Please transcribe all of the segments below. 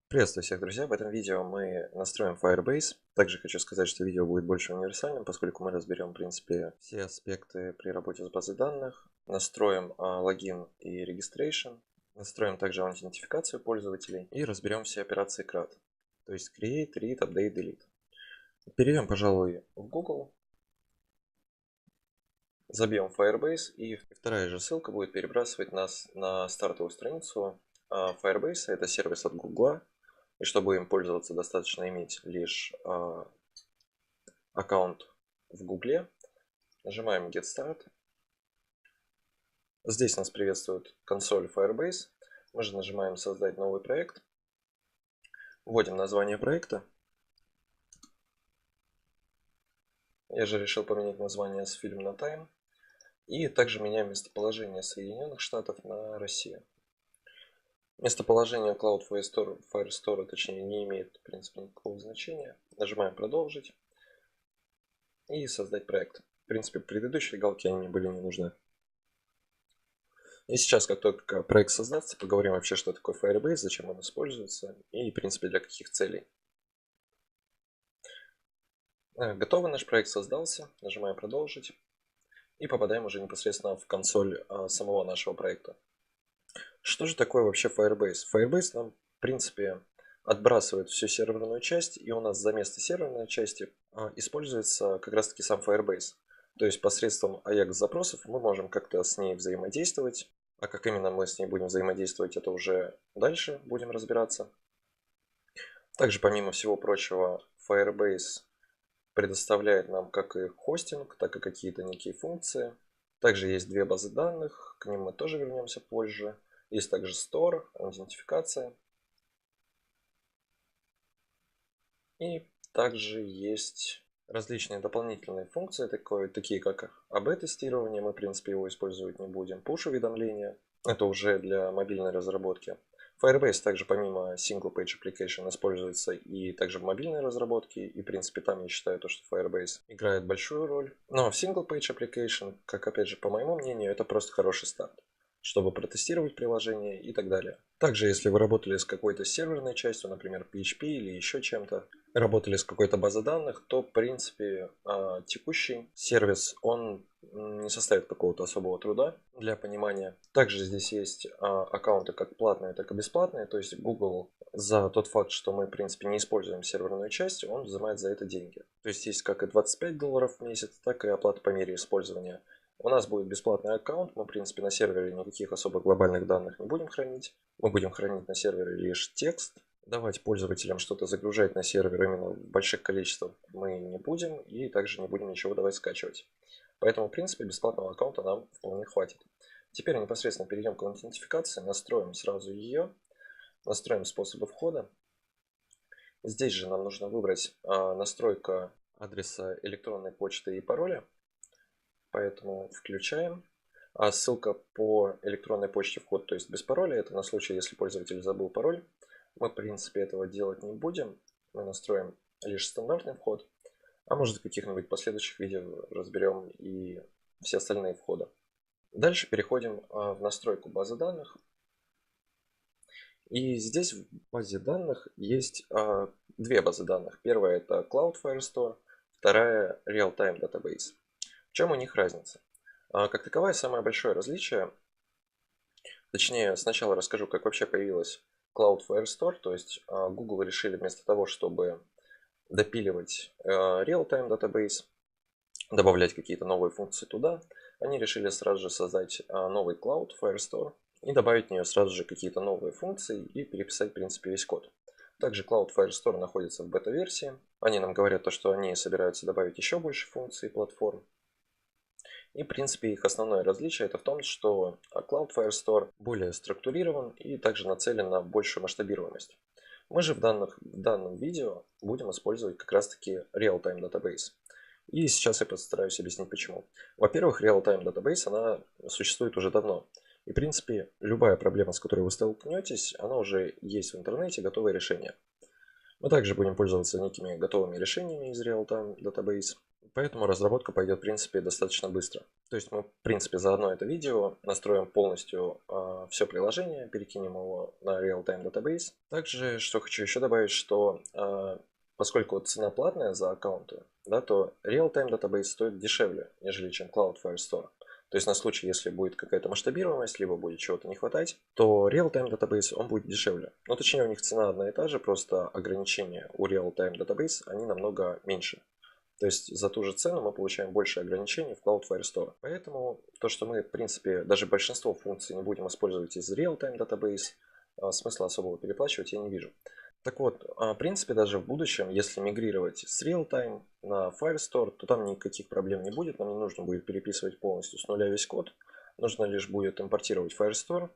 Приветствую всех, друзья! В этом видео мы настроим Firebase. Также хочу сказать, что видео будет больше универсальным, поскольку мы разберем, в принципе, все аспекты при работе с базой данных, настроим логин и registration, настроим также аутентификацию пользователей и разберем все операции CRUD, то есть create, read, update, delete. Перейдем, пожалуй, в Google, забьем Firebase, и вторая же ссылка будет перебрасывать нас на стартовую страницу Firebase. Это сервис от Google. И чтобы им пользоваться, достаточно иметь лишь аккаунт в Гугле. Нажимаем Get Start. Здесь нас приветствует консоль Firebase. Мы же нажимаем Создать новый проект. Вводим название проекта. Я же решил поменять название с фильм на Time. И также меняем местоположение Соединенных Штатов на Россию. Местоположение Cloud Firestore, точнее, не имеет, в принципе, никакого значения. Нажимаем Продолжить и Создать проект. В принципе, предыдущие галки они мне были не нужны. И сейчас, как только проект создастся, поговорим вообще, что такое Firebase, зачем он используется и, в принципе, для каких целей. Готово, наш проект создался. Нажимаем Продолжить и попадаем уже непосредственно в консоль самого нашего проекта. Что же такое вообще Firebase? Firebase нам, в принципе, отбрасывает всю серверную часть, и у нас за место серверной части используется как раз таки сам Firebase. То есть посредством AJAX запросов мы можем как-то с ней взаимодействовать. А как именно мы с ней будем взаимодействовать, это уже дальше будем разбираться. Также, помимо всего прочего, Firebase предоставляет нам как и хостинг, так и какие-то некие функции. Также есть две базы данных, к ним мы тоже вернемся позже. Есть также Store, аутентификация. И также есть различные дополнительные функции, такие как АБ-тестирование, мы в принципе его использовать не будем, push-уведомления, это уже для мобильной разработки. Firebase также помимо Single Page Application используется и также в мобильной разработке, и в принципе там я считаю то, что Firebase играет большую роль. Но в Single Page Application, как опять же по моему мнению, это просто хороший старт, чтобы протестировать приложение и так далее. Также, если вы работали с какой-то серверной частью, например, PHP или еще чем-то, работали с какой-то базой данных, то, в принципе, текущий сервис, он не составит какого-то особого труда для понимания. Также здесь есть аккаунты как платные, так и бесплатные. То есть Google за тот факт, что мы, в принципе, не используем серверную часть, он взимает за это деньги. То есть есть как и $25 в месяц, так и оплата по мере использования. У нас будет бесплатный аккаунт, мы, в принципе, на сервере никаких особо глобальных данных не будем хранить. Мы будем хранить на сервере лишь текст. Давать пользователям что-то загружать на сервер именно в больших количествах мы не будем. И также не будем ничего давать скачивать. Поэтому, в принципе, бесплатного аккаунта нам вполне хватит. Теперь непосредственно перейдем к аутентификации. Настроим сразу ее. Настроим способы входа. Здесь же нам нужно выбрать настройка адреса электронной почты и пароля. Поэтому включаем. А ссылка по электронной почте вход, то есть без пароля, это на случай, если пользователь забыл пароль. Мы, в принципе, этого делать не будем. Мы настроим лишь стандартный вход. А может, в каких-нибудь последующих видео разберем и все остальные входы. Дальше переходим в настройку базы данных. И здесь в базе данных есть две базы данных. Первая это Cloud Firestore, вторая Real-Time Database. В чем у них разница? Как таковое, самое большое различие, точнее, сначала расскажу, как вообще появилась Cloud Firestore, то есть Google решили вместо того, чтобы допиливать Real-Time Database, добавлять какие-то новые функции туда, они решили сразу же создать новый Cloud Firestore и добавить в нее сразу же какие-то новые функции и переписать, в принципе, весь код. Также Cloud Firestore находится в бета-версии. Они нам говорят, то, что они собираются добавить еще больше функций и платформ. И, в принципе, их основное различие это в том, что Cloud Firestore более структурирован и также нацелен на большую масштабируемость. Мы же в данном видео будем использовать как раз-таки Real-Time Database. И сейчас я постараюсь объяснить почему. Во-первых, Real-Time Database, она существует уже давно. И, в принципе, любая проблема, с которой вы столкнетесь, она уже есть в интернете, готовое решение. Мы также будем пользоваться некими готовыми решениями из Real-Time Database. Поэтому разработка пойдет, в принципе, достаточно быстро. То есть мы, в принципе, за одно это видео настроим полностью все приложение, перекинем его на Real-Time Database. Также, что хочу еще добавить, что поскольку цена платная за аккаунты, да, то Real-Time Database стоит дешевле, нежели чем Cloud Firestore. То есть на случай, если будет какая-то масштабируемость, либо будет чего-то не хватать, то Real-Time Database он будет дешевле. Но точнее у них цена одна и та же, просто ограничения у Real-Time Database они намного меньше. То есть за ту же цену мы получаем больше ограничений в Cloud Firestore. Поэтому то, что мы, в принципе, даже большинство функций не будем использовать из Real-Time Database, смысла особого переплачивать я не вижу. Так вот, в принципе, даже в будущем, если мигрировать с Real-Time на Firestore, то там никаких проблем не будет. Нам не нужно будет переписывать полностью с нуля весь код. Нужно лишь будет импортировать Firestore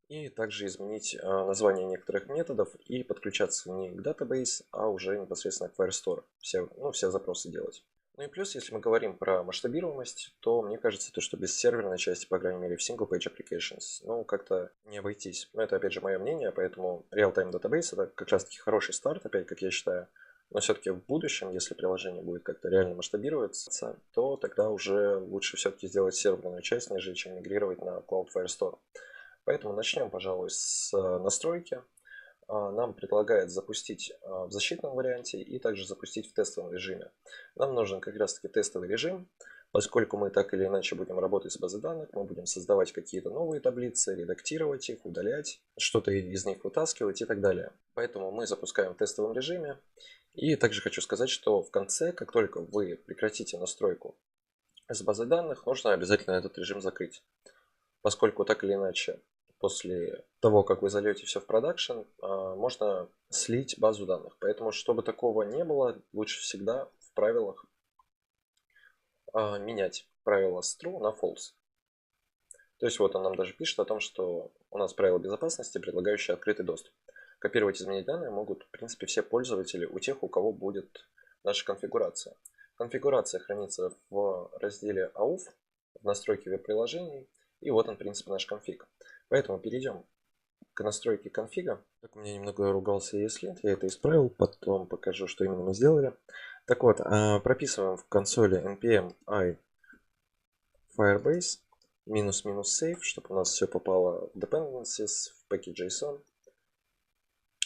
и также изменить название некоторых методов и подключаться не к Database, а уже непосредственно к Firestore. Все запросы делать. Ну и плюс, если мы говорим про масштабируемость, то мне кажется, то, что без серверной части, по крайней мере, в Single Page Applications, как-то не обойтись. Но это, опять же, мое мнение, поэтому Real-Time Database это как раз-таки хороший старт, опять, как я считаю. Но все-таки в будущем, если приложение будет как-то реально масштабироваться, то тогда уже лучше все-таки сделать серверную часть, нежели чем мигрировать на Cloud Firestore. Поэтому начнем, пожалуй, с настройки. Нам предлагает запустить в защитном варианте и также запустить в тестовом режиме. Нам нужен как раз таки тестовый режим, поскольку мы так или иначе будем работать с базой данных, мы будем создавать какие-то новые таблицы, редактировать их, удалять, что-то из них вытаскивать и так далее. Поэтому мы запускаем в тестовом режиме. И также хочу сказать, что в конце, как только вы прекратите настройку с базой данных, нужно обязательно этот режим закрыть. Поскольку так или иначе, после того, как вы зальете все в продакшн, можно слить базу данных. Поэтому, чтобы такого не было, лучше всегда в правилах менять правило с true на false. То есть вот он нам даже пишет о том, что у нас правило безопасности, предлагающее открытый доступ. Копировать и изменить данные могут, в принципе, все пользователи у тех, у кого будет наша конфигурация. Конфигурация хранится в разделе AUF, в настройке веб-приложений. И вот он, в принципе, наш конфиг. Поэтому перейдем к настройке конфига. Так, у меня немного ругался ESLint, я это исправил, потом покажу, что именно мы сделали. Так вот, прописываем в консоли npm i firebase --save, чтобы у нас все попало в dependencies, в package.json.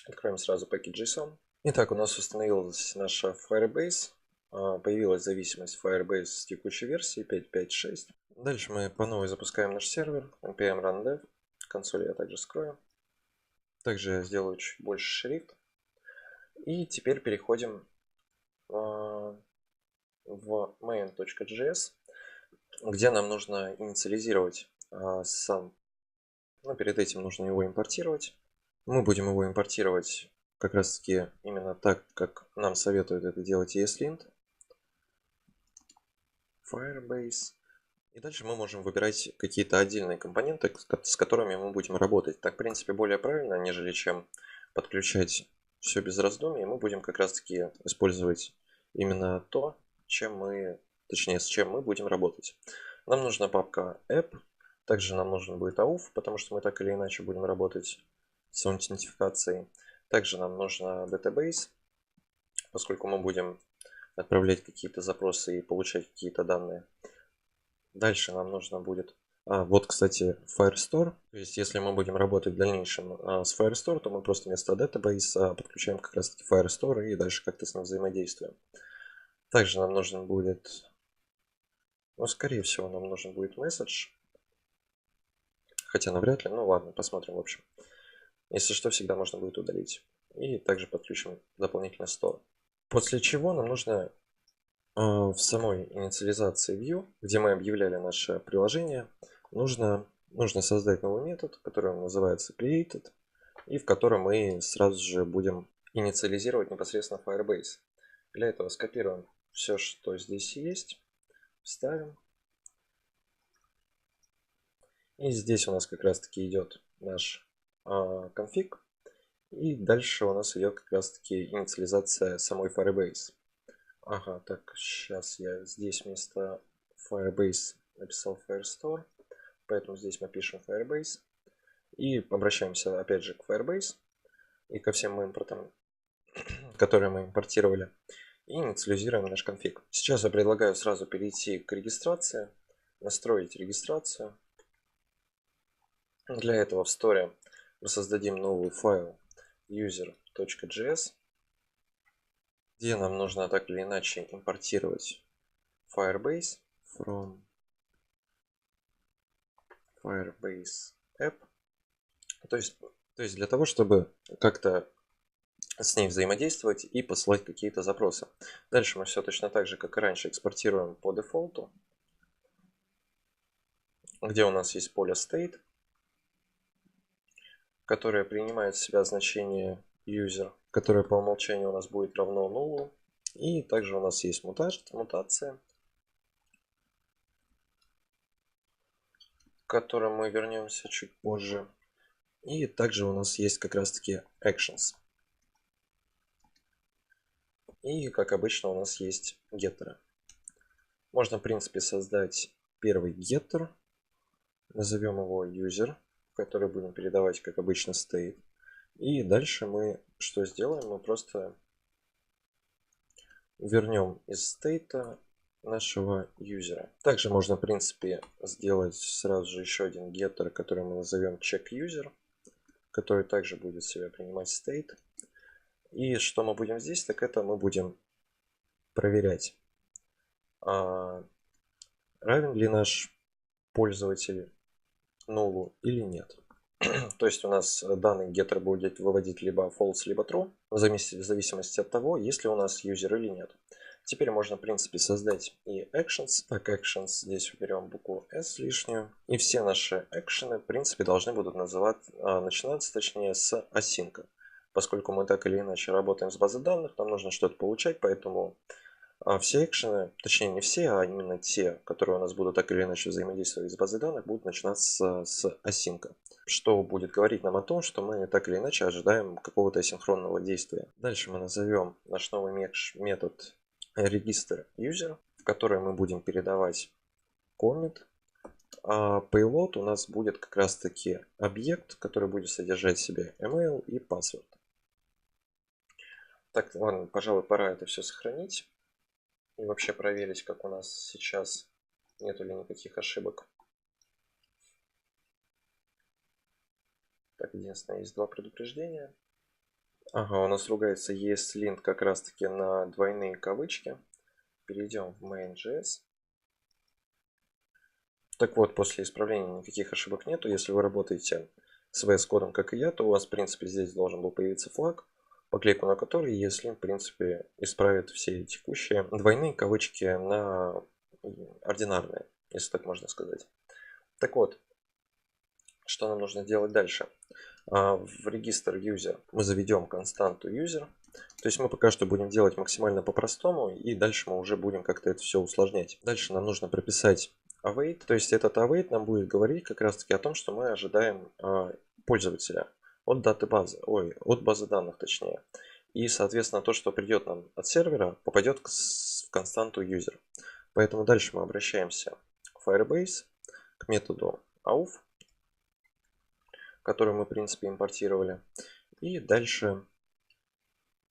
Откроем сразу package.json. Итак, у нас установилась наша Firebase. Появилась зависимость Firebase с текущей версии 5.5.6. Дальше мы по новой запускаем наш сервер npm run dev. Консоль я также скрою. Также я сделаю чуть больше шрифт. И теперь переходим в main.js, где нам нужно инициализировать сам. Но перед этим нужно его импортировать. Мы будем его импортировать как раз таки именно так, как нам советует это делать ESLint. Firebase. И дальше мы можем выбирать какие-то отдельные компоненты, с которыми мы будем работать. Так, в принципе, более правильно, нежели чем подключать все без раздумий. Мы будем как раз-таки использовать именно то, с чем мы будем работать. Нам нужна папка app, также нам нужен будет AUF, потому что мы так или иначе будем работать с аутентификацией. Также нам нужно database, поскольку мы будем отправлять какие-то запросы и получать какие-то данные. Дальше нам нужно будет... вот, кстати, Firestore. То есть, если мы будем работать в дальнейшем с Firestore, то мы просто вместо Database подключаем как раз таки Firestore и дальше как-то с ним взаимодействуем. Также нам нужен будет... скорее всего, нам нужен будет Message. Хотя навряд ли. Ну ладно, посмотрим в общем. Если что, всегда можно будет удалить. И также подключим дополнительно Store. После чего нам нужно в самой инициализации View, где мы объявляли наше приложение, нужно создать новый метод, который называется created, и в котором мы сразу же будем инициализировать непосредственно Firebase. Для этого скопируем все, что здесь есть, вставим. И здесь у нас как раз таки идет наш конфиг. И дальше у нас идет как раз таки инициализация самой Firebase. Ага, так, сейчас я здесь вместо Firebase написал Firestore, поэтому здесь мы пишем Firebase. И обращаемся опять же к Firebase и ко всем импортам, которые мы импортировали. и инициализируем наш конфиг. Сейчас я предлагаю сразу перейти к регистрации, настроить регистрацию. Для этого в Store мы создадим новый файл user.js, где нам нужно так или иначе импортировать Firebase from Firebase app. То есть для того, чтобы как-то с ней взаимодействовать и посылать какие-то запросы. Дальше мы все точно так же, как и раньше, экспортируем по дефолту, где у нас есть поле state, которое принимает в себя значение user, которое по умолчанию у нас будет равно null. И также у нас есть мутация, к которой мы вернемся чуть позже. И также у нас есть как раз таки actions. И как обычно у нас есть геттеры. Можно в принципе создать первый getter, назовем его user, в который будем передавать как обычно state. И дальше мы что сделаем? Мы просто вернем из стейта нашего юзера. Также можно в принципе сделать сразу же еще один getter, который мы назовем checkUser, который также будет в себя принимать state. И что мы будем здесь, так это мы будем проверять, равен ли наш пользователь null или нет. То есть у нас данный getter будет выводить либо false, либо true, в зависимости от того, есть ли у нас user или нет. Теперь можно в принципе создать и actions. Так, actions здесь уберем букву s лишнюю. И все наши экшены в принципе должны будут начинаться точнее с async. Поскольку мы так или иначе работаем с базой данных, нам нужно что-то получать, поэтому все экшены, точнее не все, а именно те, которые у нас будут так или иначе взаимодействовать с базой данных, будут начинаться с async. Что будет говорить нам о том, что мы так или иначе ожидаем какого-то асинхронного действия. Дальше мы назовем наш новый метод register user, в который мы будем передавать commit. А payload у нас будет как раз таки объект, который будет содержать в себе email и password. Так, ладно, пожалуй, пора это все сохранить. И вообще проверить, как у нас сейчас, нету ли никаких ошибок. Так, единственное, есть два предупреждения. Ага, у нас ругается ESLint как раз таки на двойные кавычки. Перейдем в main.js. Так вот, после исправления никаких ошибок нету. Если вы работаете с VS кодом, как и я, то у вас, в принципе, здесь должен был появиться флаг, по клику на который ESLint, в принципе, исправит все текущие двойные кавычки на ординарные, если так можно сказать. Так вот, что нам нужно делать дальше? В регистр user мы заведем константу user. То есть мы пока что будем делать максимально по-простому, и дальше мы уже будем как-то это все усложнять. Дальше нам нужно прописать await. То есть этот await нам будет говорить как раз таки о том, что мы ожидаем пользователя от даты базы, от базы данных точнее. И соответственно то, что придет нам от сервера, попадет в константу user. Поэтому дальше мы обращаемся в Firebase к методу auth, который мы в принципе импортировали. И дальше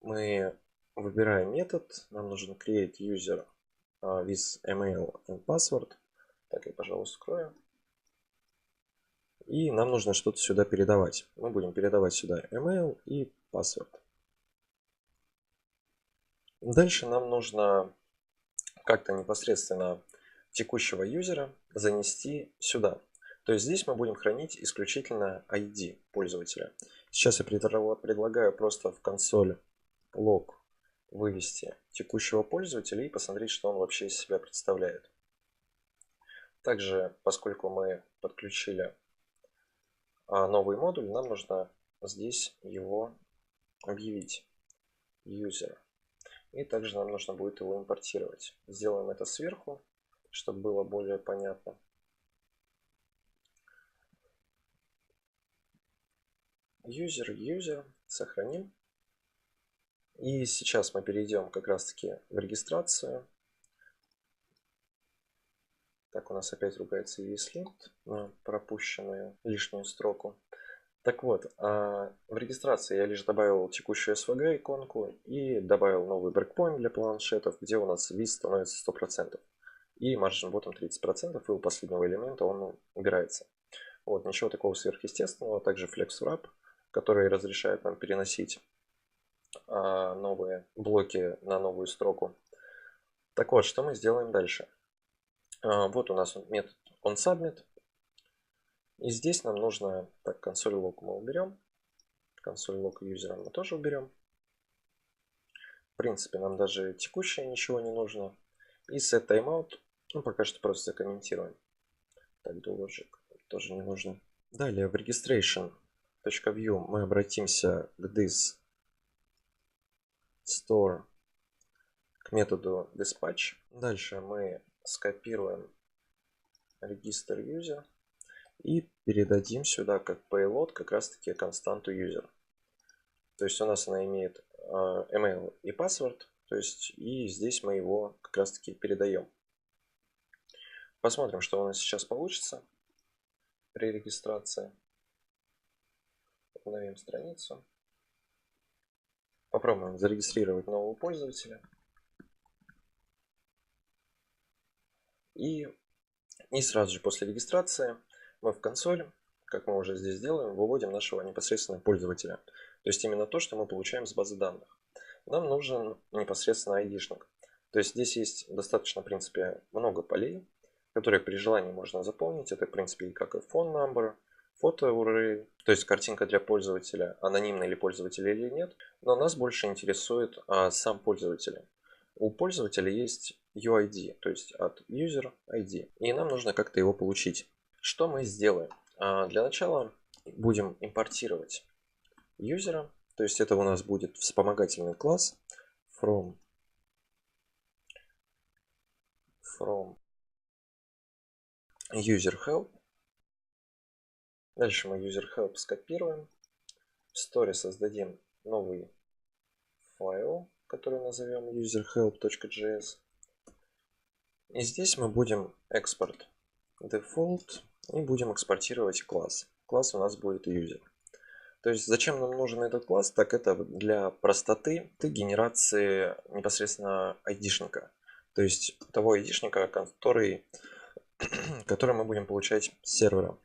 мы выбираем метод. Нам нужен create user with email and password. Так, я, пожалуй, скрою. И нам нужно что-то сюда передавать. Мы будем передавать сюда email и password. Дальше нам нужно как-то непосредственно текущего юзера занести сюда. То есть здесь мы будем хранить исключительно ID пользователя. Сейчас я предлагаю просто в консоль log вывести текущего пользователя и посмотреть, что он вообще из себя представляет. Также, поскольку мы подключили новый модуль, нам нужно здесь его объявить user. И также нам нужно будет его импортировать. Сделаем это сверху, чтобы было более понятно. User, сохраним. И сейчас мы перейдем как раз таки в регистрацию. Так, у нас опять ругается ESLint на пропущенную лишнюю строку. Так вот, в регистрации я лишь добавил текущую SVG иконку и добавил новый брейкпоинт для планшетов, где у нас вис становится 100%. И margin bottom 30%, и у последнего элемента он убирается. Вот, ничего такого сверхъестественного. Также flex wrap, который разрешает нам переносить новые блоки на новую строку. Так вот, что мы сделаем дальше? Вот у нас метод onSubmit. И здесь нам нужно, так, консоль log мы уберем. Консоль log юзера мы тоже уберем. В принципе, нам даже текущее ничего не нужно. И set timeout, ну, пока что просто закомментируем. Так, doLogic тоже не нужно. Далее в registration.view мы обратимся к this store, к методу dispatch. Дальше мы скопируем register user и передадим сюда как payload как раз таки константу user. То есть у нас она имеет email и password, то есть и здесь мы его как раз таки передаем. Посмотрим, что у нас сейчас получится при регистрации. Обновим страницу. Попробуем зарегистрировать нового пользователя. И сразу же после регистрации мы в консоль, как мы уже здесь делаем, выводим нашего непосредственно пользователя. То есть именно то, что мы получаем с базы данных. Нам нужен непосредственно ID-шник. То есть здесь есть достаточно, в принципе, много полей, которые при желании можно заполнить. Это, в принципе, как и phone number, фото array, то есть картинка для пользователя, анонимный ли пользователь или нет. Но нас больше интересует сам пользователь. У пользователя есть UID, то есть от User ID. И нам нужно как-то его получить. Что мы сделаем? Для начала будем импортировать юзера. То есть это у нас будет вспомогательный класс from user help. Дальше мы user help скопируем. В story создадим новый файл, который назовем userhelp.js. И здесь мы будем export default и будем экспортировать класс. Класс у нас будет user. То есть зачем нам нужен этот класс? Так это для простоты генерации непосредственно ID-шника. То есть того ID-шника, который мы будем получать с сервера.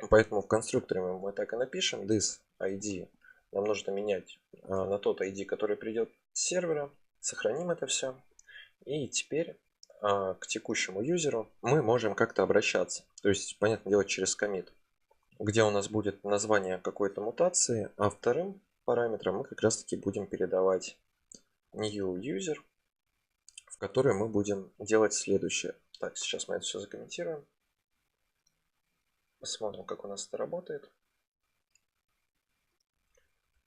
Поэтому в конструкторе мы так и напишем this ID. Нам нужно менять на тот ID, который придет с сервера. Сохраним это все. И теперь к текущему юзеру мы можем как-то обращаться. То есть, понятное дело, через commit, где у нас будет название какой-то мутации, а вторым параметром мы как раз таки будем передавать new user, в который мы будем делать следующее. Так, сейчас мы это все закомментируем. Посмотрим, как у нас это работает.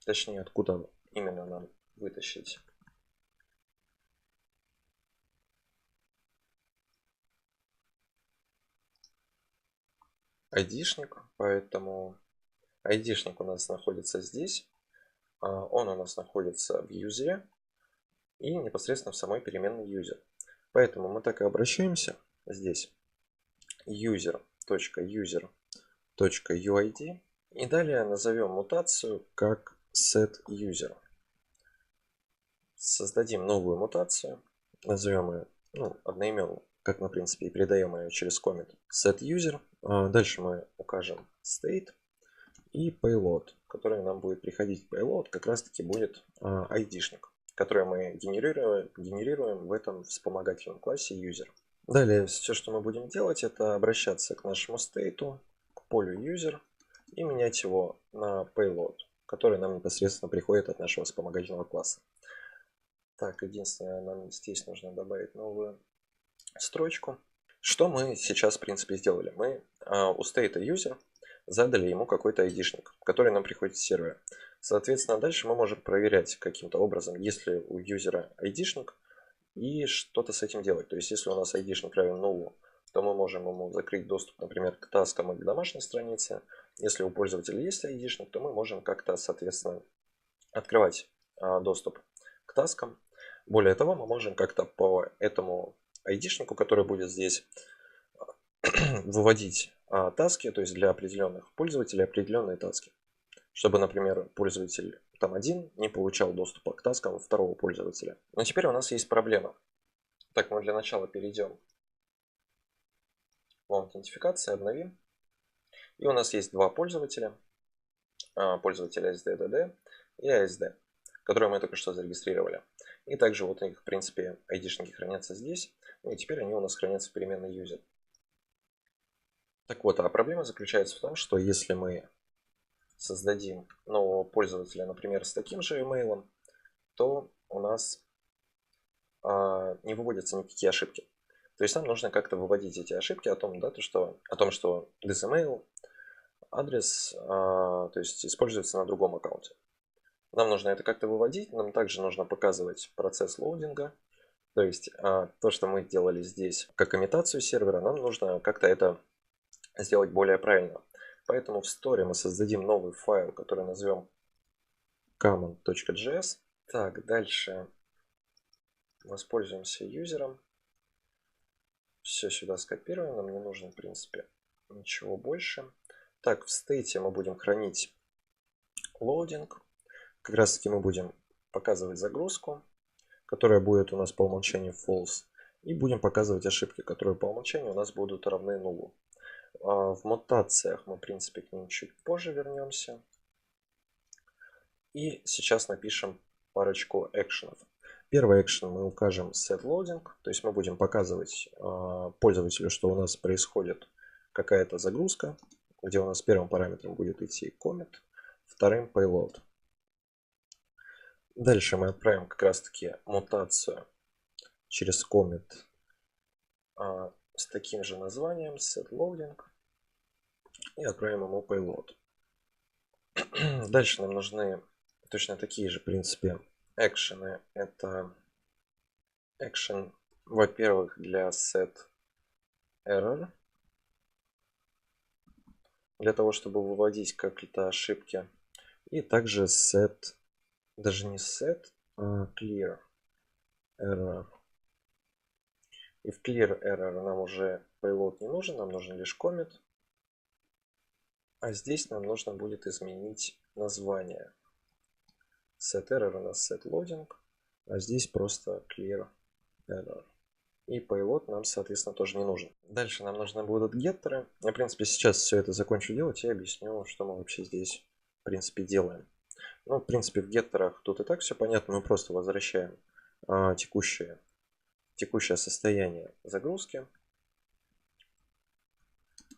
Точнее, откуда именно нам вытащить. ID-шник, поэтому ID-шник у нас находится здесь. Он у нас находится в юзере и непосредственно в самой переменной user. Поэтому мы так и обращаемся здесь. user.user.uid. И далее назовем мутацию как setUser. Создадим новую мутацию. Назовем ее одноименно, как мы в принципе и передаем ее через коммент setUser. Дальше мы укажем state и payload, который нам будет приходить. Payload как раз таки будет ID-шник, который мы генерируем в этом вспомогательном классе user. Далее все, что мы будем делать, это обращаться к нашему стейту, к полю user и менять его на payload, который нам непосредственно приходит от нашего вспомогательного класса. Так, единственное, нам здесь нужно добавить новую строчку. Что мы сейчас, в принципе, сделали? Мы у стейта user задали ему какой-то ID-шник, который нам приходит с сервера. Соответственно, дальше мы можем проверять каким-то образом, есть ли у юзера ID-шник, и что-то с этим делать. То есть, если у нас ID-шник равен null, то мы можем ему закрыть доступ, например, к таскам или домашней странице. Если у пользователя есть ID-шник, то мы можем как-то, соответственно, открывать доступ к таскам. Более того, мы можем как-то по этому ID-шнику, который будет здесь, выводить таски, то есть для определенных пользователей определенные таски. чтобы, например, пользователь там один не получал доступа к таскам второго пользователя. Но теперь у нас есть проблема. Так, мы для начала перейдем в аутентификацию, обновим. И у нас есть два пользователя. Пользователь ASD.DD и ASD, которые мы только что зарегистрировали. И также вот их, в принципе, ID-шники хранятся здесь. И теперь они у нас хранятся в переменной user. Так вот, а проблема заключается в том, что если мы создадим нового пользователя, например, с таким же email, то у нас не выводятся никакие ошибки. То есть нам нужно как-то выводить эти ошибки о том, да, о том, что this email адрес то есть используется на другом аккаунте. Нам нужно это как-то выводить, нам также нужно показывать процесс лоудинга. То есть то, что мы делали здесь как имитацию сервера, нам нужно как-то это сделать более правильно. Поэтому в сторе мы создадим новый файл, который назовем command.js. Так, дальше воспользуемся юзером. Все сюда скопируем, нам не нужно, в принципе, ничего больше. Так, в стейте мы будем хранить лоудинг. Как раз таки мы будем показывать загрузку, которая будет у нас по умолчанию false. И будем показывать ошибки, которые по умолчанию у нас будут равны нулу. В мутациях мы, в принципе, к ним чуть позже вернемся. И сейчас напишем парочку экшенов. Первый экшен мы укажем setLoading, то есть мы будем показывать пользователю, что у нас происходит какая-то загрузка, где у нас первым параметром будет идти commit, вторым payload. Дальше мы отправим как раз таки мутацию через commit с таким же названием setLoading и отправим ему payload. Дальше нам нужны точно такие же, в принципе, экшены. Это экшен, во-первых, для setError, для того, чтобы выводить какие-то ошибки. И также set, даже не set, а clear error. И в clear error нам уже payload не нужен, нам нужен лишь commit. А здесь нам нужно будет изменить название. setError у нас setLoading, а здесь просто clear error. И payload нам, соответственно, тоже не нужен. Дальше нам нужны будут геттеры. Я, в принципе, сейчас все это закончу делать и объясню, что мы вообще здесь, в принципе, делаем. Ну, в принципе, в геттерах тут и так все понятно. Мы просто возвращаем текущее состояние загрузки.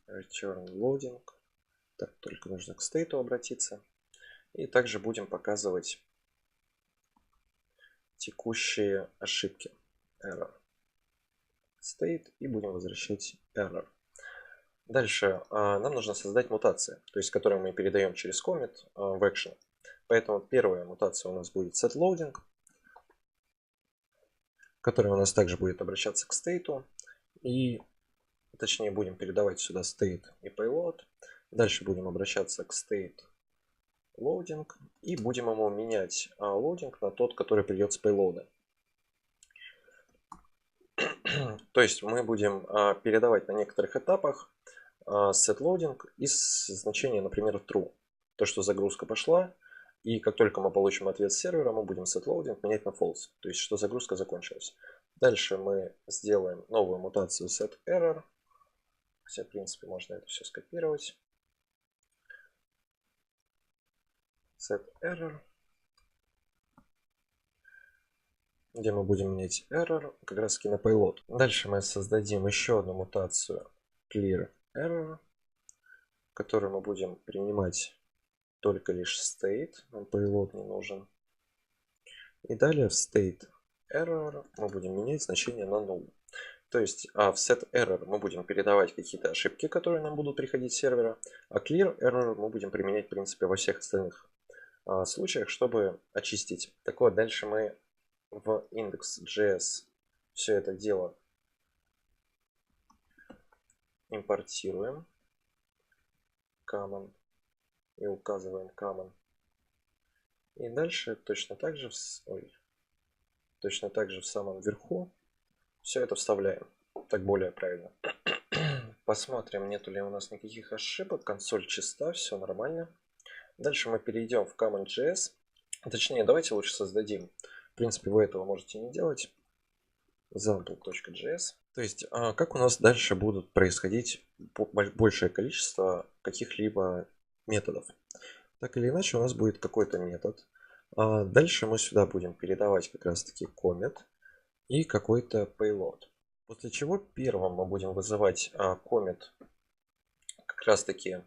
Return loading. Так, только нужно к стейту обратиться. И также будем показывать текущие ошибки. Error. State и будем возвращать error. Дальше нам нужно создать мутации, то есть которые мы передаем через commit в action. Поэтому первая мутация у нас будет setLoading, которая у нас также будет обращаться к state. И точнее будем передавать сюда state и payload. Дальше будем обращаться к state loading и будем ему менять loading на тот, который придет с payload. То есть мы будем передавать на некоторых этапах setLoading из значения, например, true. То, что загрузка пошла, и как только мы получим ответ с сервера, мы будем setLoading менять на false. То есть, что загрузка закончилась. Дальше мы сделаем новую мутацию setError. Хотя, в принципе, можно это все скопировать. setError. Где мы будем менять error как раз таки на payload. Дальше мы создадим еще одну мутацию clear error, которую мы будем принимать только лишь state, нам payload не нужен. И далее в state error мы будем менять значение на null. То есть в set error мы будем передавать какие-то ошибки, которые нам будут приходить с сервера, а clear error мы будем применять, в принципе, во всех остальных случаях, чтобы очистить. Так вот, дальше мы в index.js все это дело импортируем common и указываем common. И дальше точно так же в самом верху все это вставляем. Так более правильно. Посмотрим, нету ли у нас никаких ошибок. Консоль чиста, все нормально. Дальше мы перейдем в Common.js. Точнее, давайте лучше создадим. В принципе, вы этого можете не делать. Example.js. То есть, как у нас дальше будут происходить большее количество каких-либо методов. Так или иначе, у нас будет какой-то метод. Дальше мы сюда будем передавать как раз-таки commit и какой-то payload. После чего первым мы будем вызывать commit как раз-таки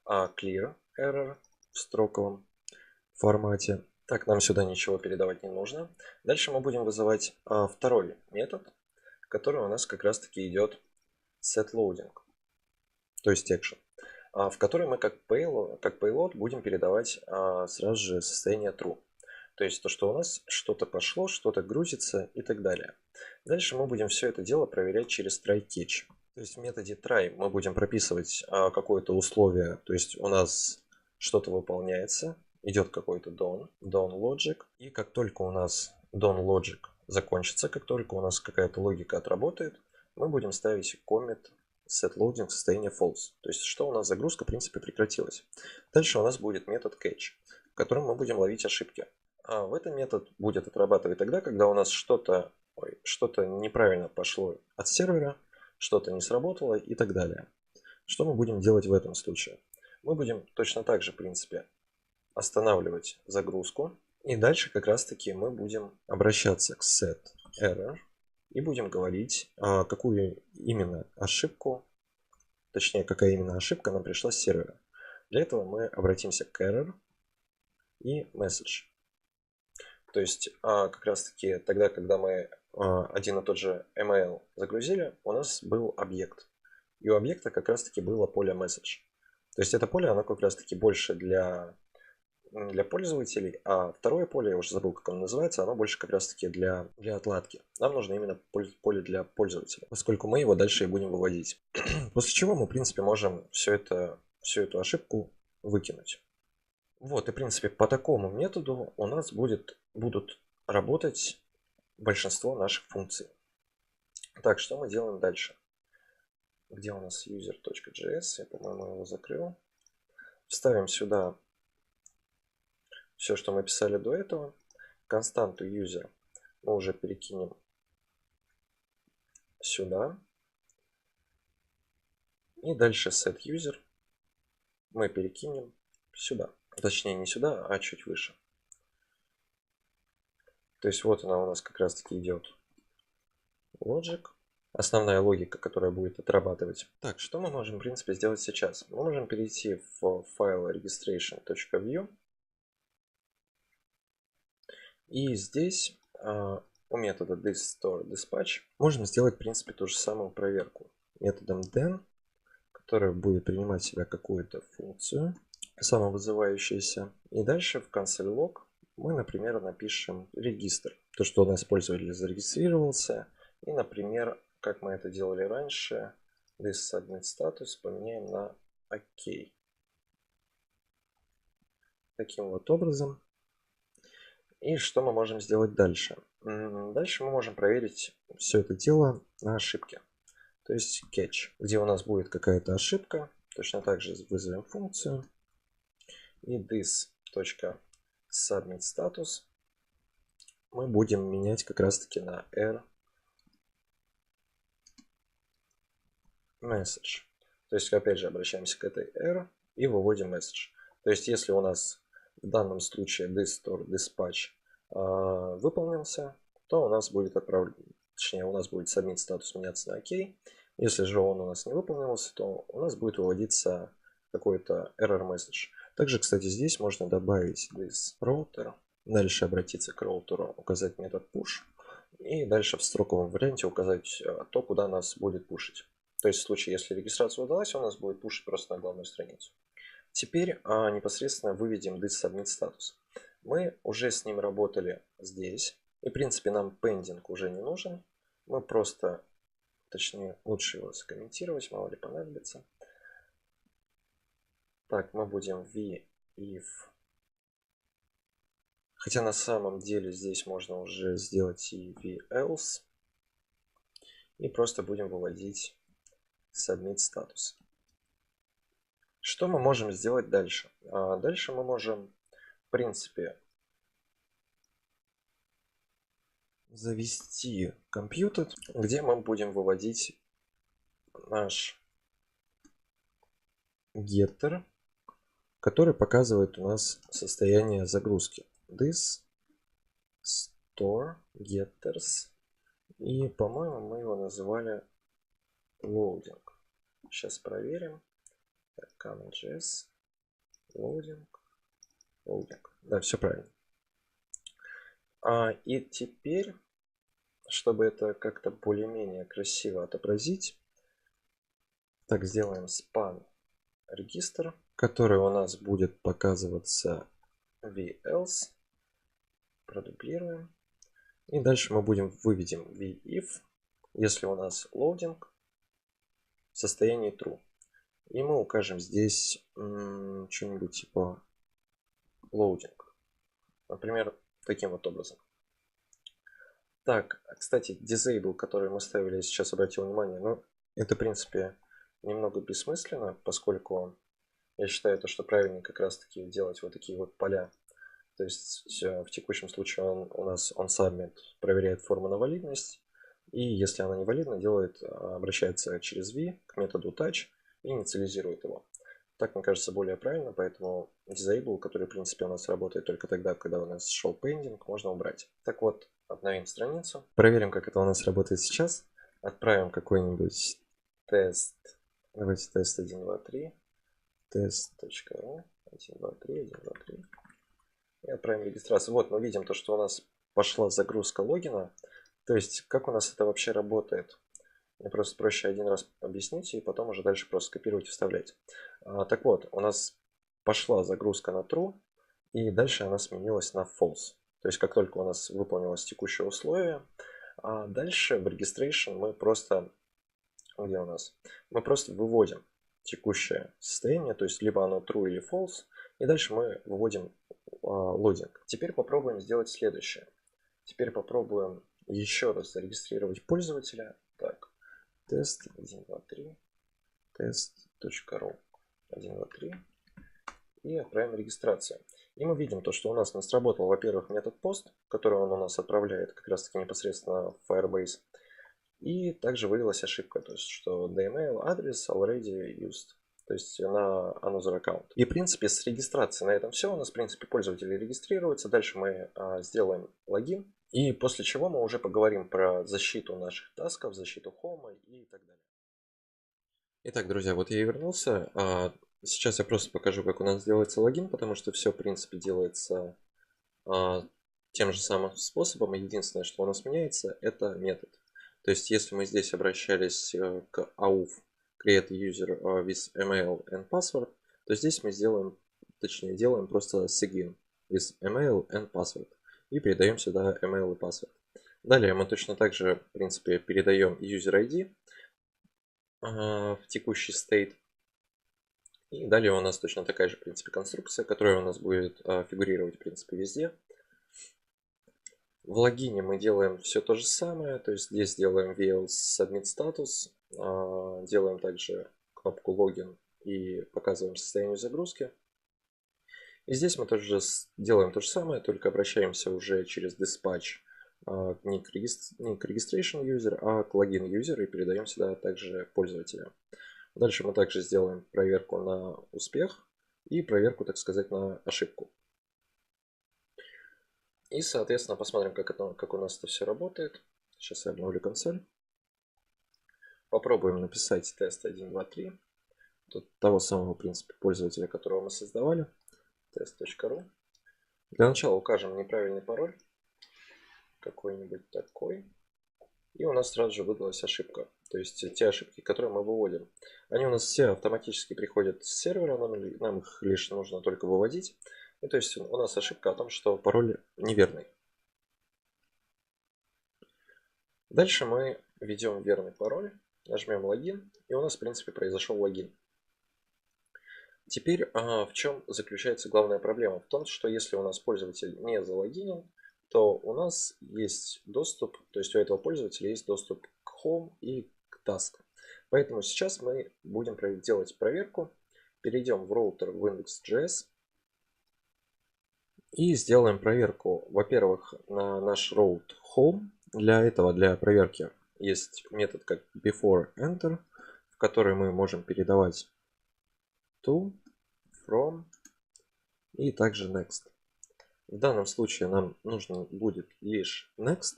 clear error в строковом формате. Так, нам сюда ничего передавать не нужно. Дальше мы будем вызывать второй метод, который у нас как раз-таки идет setLoading, то есть action, в который мы как payload будем передавать сразу же состояние true. То есть то, что у нас что-то пошло, что-то грузится и так далее. Дальше мы будем все это дело проверять через try-catch. То есть в методе try мы будем прописывать какое-то условие, то есть у нас что-то выполняется, идет какой-то done logic, и как только у нас done logic закончится, как только у нас какая-то логика отработает, мы будем ставить commit setLoading в состояние false. То есть что у нас загрузка в принципе прекратилась. Дальше у нас будет метод catch, в котором мы будем ловить ошибки. А в этом метод будет отрабатывать тогда, когда у нас что-то неправильно пошло от сервера, что-то не сработало и так далее. Что мы будем делать в этом случае? Мы будем точно так же, в принципе, останавливать загрузку. И дальше как раз таки мы будем обращаться к setError и будем говорить, какую именно ошибку, точнее, какая именно ошибка нам пришла с сервера. Для этого мы обратимся к error и message. То есть как раз таки тогда, когда мы один и тот же email загрузили, у нас был объект. И у объекта как раз таки было поле message. То есть это поле, оно как раз таки больше для пользователей, а второе поле, я уже забыл, как оно называется, оно больше как раз таки для отладки. Нам нужно именно поле для пользователя, поскольку мы его дальше и будем выводить. После чего мы, в принципе, можем всю эту ошибку выкинуть. Вот, и в принципе по такому методу у нас будут работать большинство наших функций. Так, что мы делаем дальше? Где у нас user.js? Я, по-моему, его закрыл. Вставим сюда все, что мы писали до этого. Константу user мы уже перекинем сюда. И дальше setUser мы перекинем сюда. Точнее, не сюда, а чуть выше. То есть вот она у нас как раз таки идет logic. Основная логика, которая будет отрабатывать. Так, что мы можем, в принципе, сделать сейчас? Мы можем перейти в файл registration.view. И здесь у метода thisStoreDispatch можем сделать, в принципе, ту же самую проверку. Методом then, который будет принимать в себя какую-то функцию, самовызывающуюся. И дальше в console.log мы, например, напишем регистр. То, что у нас пользователь зарегистрировался. И, например, как мы это делали раньше, thisSubmitStatus поменяем на OK. Таким вот образом. И что мы можем сделать дальше? Дальше мы можем проверить все это дело на ошибки. То есть catch, где у нас будет какая-то ошибка. Точно так же вызовем функцию. И this.submitStatus мы будем менять как раз таки на message. То есть опять же обращаемся к этой error и выводим message. То есть если у нас в данном случае thisStoreDispatch выполнился, то у нас будет точнее у нас будет submit статус меняться на OK. Если же он у нас не выполнился, то у нас будет выводиться какой-то error message. Также, кстати, здесь можно добавить thisRouter, дальше обратиться к роутеру, указать метод push и дальше в строковом варианте указать то, куда нас будет пушить. То есть в случае, если регистрация удалась, у нас будет пушить просто на главную страницу. Теперь непосредственно выведем thisSubmitStatus. Мы уже с ним работали здесь. И в принципе нам pending уже не нужен. Мы просто, точнее, лучше его закомментировать, мало ли понадобится. Так, мы будем if. Хотя на самом деле здесь можно уже сделать и else. И просто будем выводить submit status. Что мы можем сделать дальше? Дальше мы можем, в принципе, завести компьютер, где мы будем выводить наш getter, который показывает у нас состояние загрузки. This store getters. И, по-моему, мы его называли loading. Сейчас проверим. Comment.js. Loading. Loading. Да, все правильно. И теперь, чтобы это как-то более-менее красиво отобразить, так сделаем span регистр, который у нас будет показываться v-else. Продублируем. И дальше мы выведем v-if, если у нас loading в состоянии true. И мы укажем здесь что-нибудь типа loading. Например, таким вот образом. Так, кстати, disable, который мы ставили, я сейчас обратил внимание, но это, в принципе, немного бессмысленно, поскольку я считаю, что правильнее как раз-таки делать вот такие вот поля. То есть в текущем случае у нас onSubmit проверяет форму на валидность, и если она не валидна, обращается через v к методу touch и инициализирует его. Так, мне кажется, более правильно, поэтому disable, который, в принципе, у нас работает только тогда, когда у нас шел pending, можно убрать. Так вот, обновим страницу. Проверим, как это у нас работает сейчас. Отправим какой-нибудь тест. Давайте тест 1.2.3. Test.ru 1.2.3, 1.2.3. И отправим регистрацию. Вот мы видим то, что у нас пошла загрузка логина. То есть, как у нас это вообще работает? Мне просто проще один раз объяснить и потом уже дальше просто копировать и вставлять. Так вот, у нас пошла загрузка на true, и дальше она сменилась на false. То есть, как только у нас выполнилось текущее условие, дальше в registration мы просто, где у нас? Мы просто выводим текущее состояние, то есть либо оно true или false, и дальше мы выводим лодинг. Теперь попробуем сделать следующее. Теперь попробуем еще раз зарегистрировать пользователя. Так, тест 1.2.3, test.ru 1.2.3 и отправим регистрацию. И мы видим то, что у нас не сработал, во-первых, метод post, который он у нас отправляет как раз таки непосредственно в Firebase. И также вывелась ошибка, то есть что the email address already used, то есть на another account. И в принципе с регистрацией на этом все. У нас в принципе пользователи регистрируются. Дальше мы сделаем логин. И после чего мы уже поговорим про защиту наших тасков, защиту хома и так далее. Итак, друзья, вот я и вернулся. Сейчас я просто покажу, как у нас делается логин, потому что все в принципе делается тем же самым способом. Единственное, что у нас меняется, это метод. То есть, если мы здесь обращались к AUF create user with email and password, то здесь мы делаем просто sign with email and password и передаем сюда email и password. Далее мы точно так же, в принципе, передаем user ID в текущий state. И далее у нас точно такая же, в принципе, конструкция, которая у нас будет фигурировать, в принципе, везде. В логине мы делаем все то же самое, то есть здесь делаем VL Submit Status, делаем также кнопку логин и показываем состояние загрузки. И здесь мы тоже делаем то же самое, только обращаемся уже через dispatch не к registration user, а к login user и передаем сюда также пользователя. Дальше мы также сделаем проверку на успех и проверку, так сказать, на ошибку. И, соответственно, посмотрим, как у нас это все работает. Сейчас я обновлю консоль. Попробуем написать тест 1.2.3. Тут того самого, в принципе, пользователя, которого мы создавали. Test.ru. Для начала укажем неправильный пароль. Какой-нибудь такой. И у нас сразу же выдалась ошибка. То есть те ошибки, которые мы выводим, они у нас все автоматически приходят с сервера. Нам их лишь нужно только выводить. И то есть у нас ошибка о том, что пароль неверный. Дальше мы введем верный пароль, нажмем логин, и у нас в принципе произошел логин. Теперь в чем заключается главная проблема? В том, что если у нас пользователь не залогинен, то у нас есть доступ, то есть у этого пользователя есть доступ к Home и к Task. Поэтому сейчас мы будем делать проверку перейдем в роутер в index.js и сделаем проверку, во-первых, на наш route home. Для этого, для проверки, есть метод как before enter, в который мы можем передавать to, from и также next. В данном случае нам нужно будет лишь next.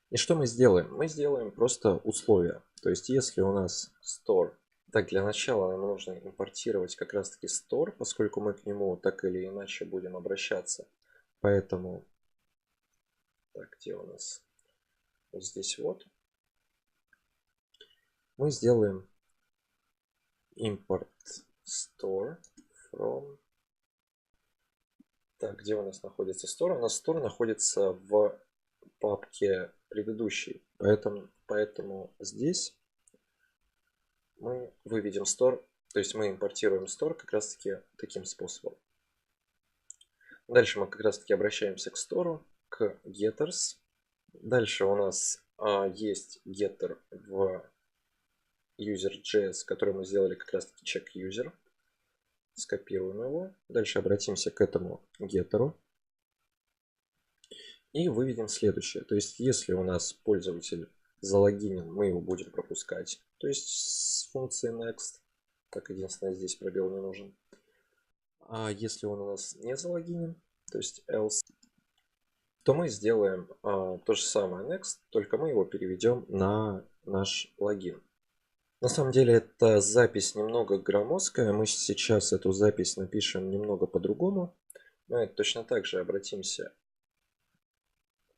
И что мы сделаем? Мы сделаем просто условия. То есть, если у нас store, так, для начала нам нужно импортировать как раз таки store, поскольку мы к нему так или иначе будем обращаться. Поэтому, так, где у нас? Вот здесь вот. Мы сделаем import store from. Так, где у нас находится store? У нас store находится в папке предыдущей. Поэтому здесь мы выведем store, то есть мы импортируем store как раз таки таким способом. Дальше мы как раз таки обращаемся к store, к getters. Дальше у нас есть getter в user.js, который мы сделали как раз таки check user. Скопируем его. Дальше обратимся к этому геттеру. И выведем следующее. То есть, если у нас пользователь залогинен, мы его будем пропускать. То есть, с функцией next. Так, единственное, здесь пробел не нужен. А если он у нас не залогинен, то есть else, то мы сделаем то же самое next, только мы его переведем на наш логин. На самом деле, эта запись немного громоздкая. Мы сейчас эту запись напишем немного по-другому. Мы точно так же обратимся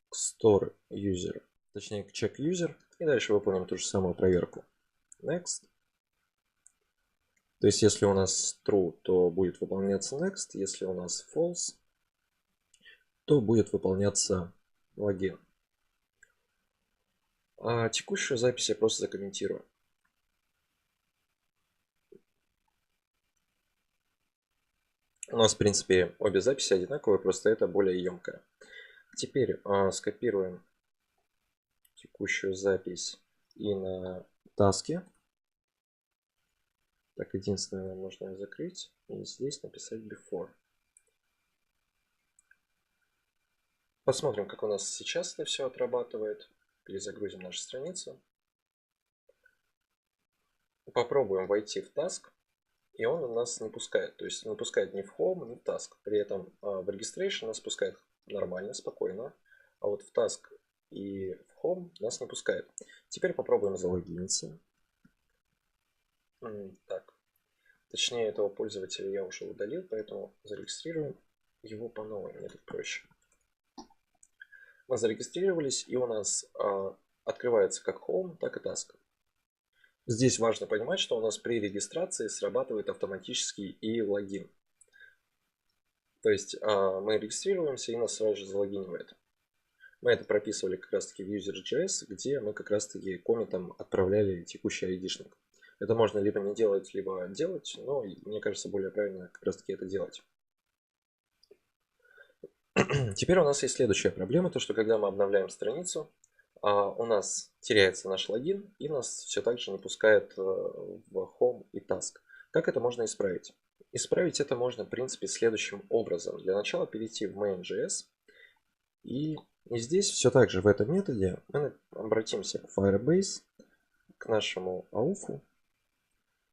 к store user, точнее к check user, и дальше выполним ту же самую проверку. Next. То есть, если у нас true, то будет выполняться next. Если у нас false, то будет выполняться логин. А текущую запись я просто закомментирую. У нас, в принципе, обе записи одинаковые, просто это более емкая. Теперь скопируем текущую запись и на таске. Так, единственное, нам нужно закрыть и здесь написать before. Посмотрим, как у нас сейчас это все отрабатывает. Перезагрузим нашу страницу. Попробуем войти в task. И он у нас не пускает. То есть не пускает ни в home, ни в task. При этом в registration нас пускает нормально, спокойно. А вот в task и в home нас не пускает. Теперь попробуем залогиниться. Так. Точнее, этого пользователя я уже удалил, поэтому зарегистрируем его по новой. Мне так проще. Мы зарегистрировались, и у нас открывается как home, так и task. Здесь важно понимать, что у нас при регистрации срабатывает автоматически и логин. То есть мы регистрируемся и нас сразу же залогинивает. Мы это прописывали как раз таки в user.js, где мы как раз таки комментом отправляли текущий ID-шник. Это можно либо не делать, либо делать, но мне кажется более правильно как раз таки это делать. Теперь у нас есть следующая проблема, то что когда мы обновляем страницу, у нас теряется наш логин и нас все так же не пускает в Home и Task. Как это можно исправить? Исправить это можно, в принципе, следующим образом. Для начала перейти в main.js. И здесь все так же в этом методе мы обратимся к Firebase, к нашему auth.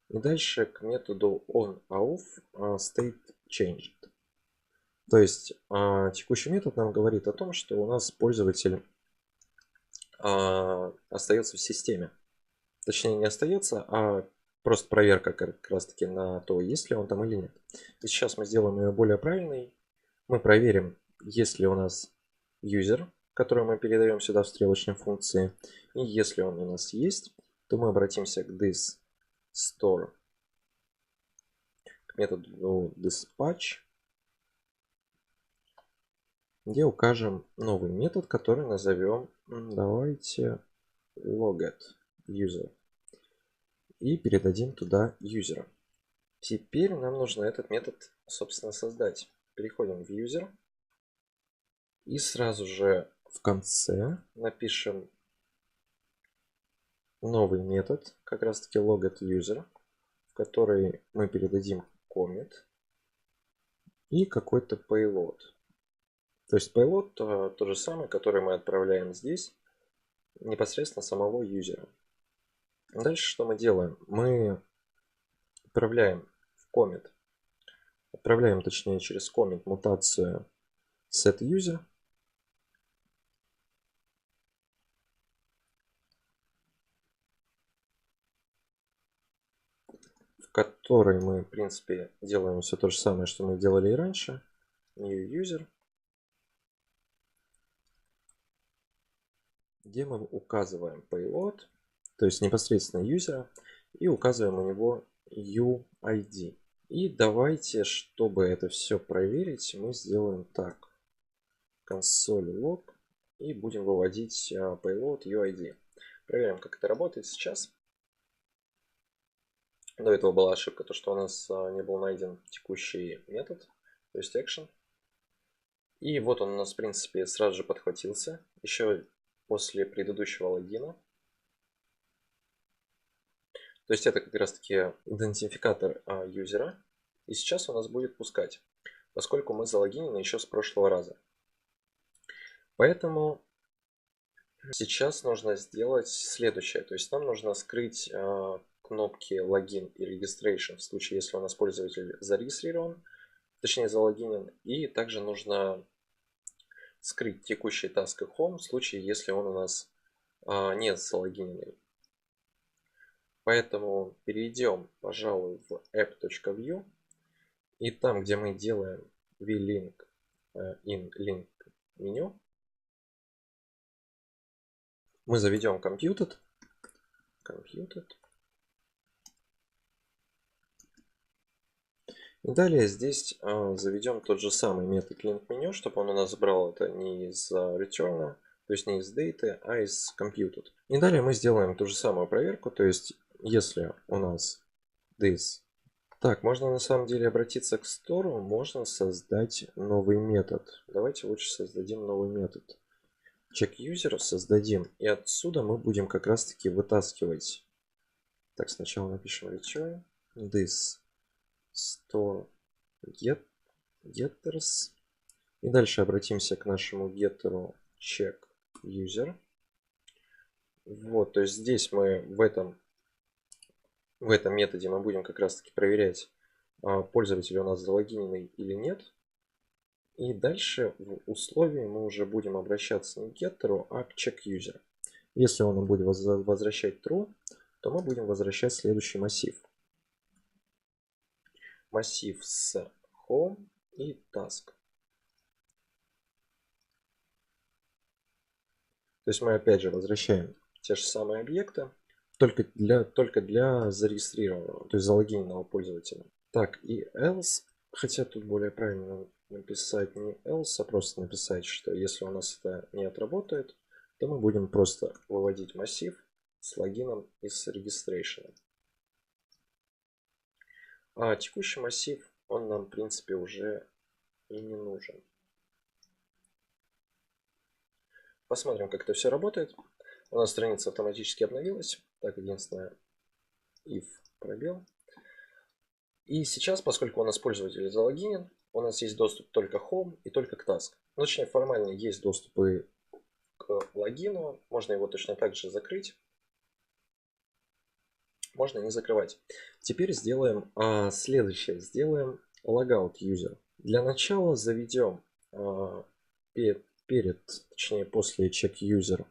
И дальше к методу onAuth state changed. То есть текущий метод нам говорит о том, что у нас пользователь остается в системе. Точнее, не остается, а просто проверка как раз таки на то, есть ли он там или нет. И сейчас мы сделаем ее более правильной. Мы проверим, есть ли у нас user, который мы передаем сюда в стрелочной функции. И если он у нас есть, то мы обратимся к this store, к методу dispatch, где укажем новый метод, который назовем, давайте, loget user. И передадим туда user. Теперь нам нужно этот метод, собственно, создать. Переходим в user. И сразу же в конце напишем новый метод, как раз таки loget user. который мы передадим commit и какой-то payload. То есть payload то же самое, который мы отправляем здесь непосредственно самого юзера. Дальше что мы делаем? Мы отправляем в commit, отправляем точнее через commit мутацию setUser, в которой мы в принципе делаем все то же самое, что мы делали и раньше. New user, где мы указываем payload, то есть непосредственно юзера, и указываем у него UID. И давайте, чтобы это все проверить, мы сделаем так. Console log и будем выводить payload UID. Проверим, как это работает сейчас. До этого была ошибка, то что у нас не был найден текущий метод, то есть action. И вот он у нас в принципе сразу же подхватился, еще после предыдущего логина. То есть это как раз таки идентификатор юзера. И сейчас у нас будет пускать, поскольку мы залогинены еще с прошлого раза. Поэтому сейчас нужно сделать следующее. То есть нам нужно скрыть кнопки логин и registration в случае, если у нас пользователь зарегистрирован, точнее залогинен. И также нужно скрыть текущий task и home в случае, если он у нас не залогиненный. Поэтому перейдем, пожалуй, в app.view. И там, где мы делаем vlink in link меню, мы заведем computed. И далее здесь заведем тот же самый метод link-menu, чтобы он у нас брал это не из return, то есть не из data, а из computed. И далее мы сделаем ту же самую проверку, то есть если у нас this. Так, можно на самом деле обратиться к store, можно создать новый метод. Давайте лучше создадим новый метод. CheckUser создадим, и отсюда мы будем как раз таки вытаскивать. Так, сначала напишем return this store getters. И дальше обратимся к нашему геттеру CheckUser. Вот, то есть здесь мы в этом методе мы будем как раз таки проверять, пользователь у нас залогиненный или нет. И дальше в условии мы уже будем обращаться не к геттеру, а к CheckUser. Если он нам будет возвращать true, то мы будем возвращать следующий массив. Массив с home и task. То есть мы опять же возвращаем те же самые объекты, только для зарегистрированного, то есть залогиненного пользователя. Так, и else, хотя тут более правильно написать не else, а просто написать, что если у нас это не отработает, то мы будем просто выводить массив с логином и с registration. А текущий массив, он нам в принципе уже и не нужен. Посмотрим, как это все работает. У нас страница автоматически обновилась. Так, единственное, if пробел. И сейчас, поскольку у нас пользователь залогинен, у нас есть доступ только к home и только к task. Ну, точнее, формально есть доступ и к логину. Можно его точно так же закрыть. Можно не закрывать. Теперь сделаем следующее. Сделаем logout user. Для начала заведем точнее после check user.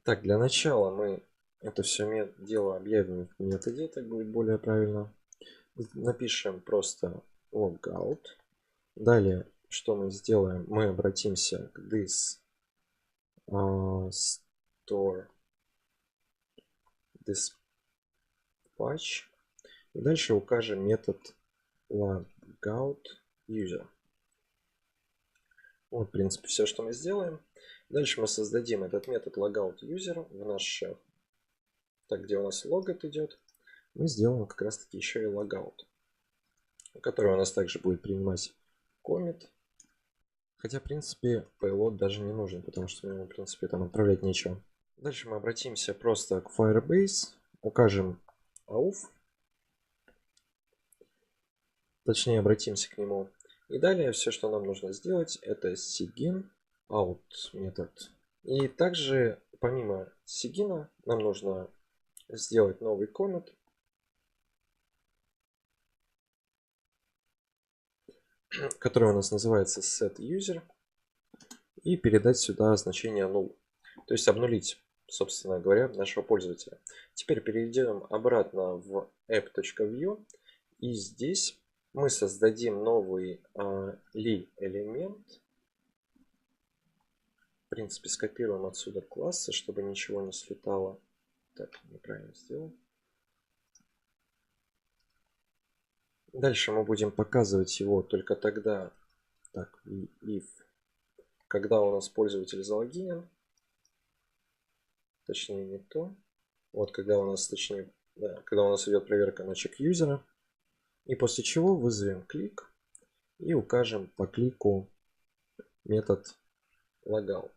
Так, для начала мы это все дело объявим в методе, так будет более правильно. Напишем просто logout. Далее, что мы сделаем? Мы обратимся к this store dispatch. И дальше укажем метод logout user. Вот, в принципе, все, что мы сделаем. Дальше мы создадим этот метод logout user в наш shell. Так, где у нас logit идет, мы сделаем как раз таки еще и logout, который у нас также будет принимать commit. Хотя, в принципе, payload даже не нужен, потому что ему, в принципе, там отправлять нечего. Дальше мы обратимся просто к Firebase, укажем auth. точнее обратимся к нему. И далее все, что нам нужно сделать, это sigin out метод. И также помимо sigin нам нужно сделать новый коммент, который у нас называется setUser, и передать сюда значение null. То есть обнулить, собственно говоря, нашего пользователя. Теперь перейдем обратно в app.view, и здесь мы создадим новый li элемент. В принципе, скопируем отсюда классы, чтобы ничего не слетало. Так, неправильно сделал. Дальше мы будем показывать его только тогда, так, if, когда у нас пользователь залогинен. Точнее, не то. Вот когда у нас, точнее, да, когда у нас идет проверка на чек юзера. И после чего вызовем клик и укажем по клику метод logout.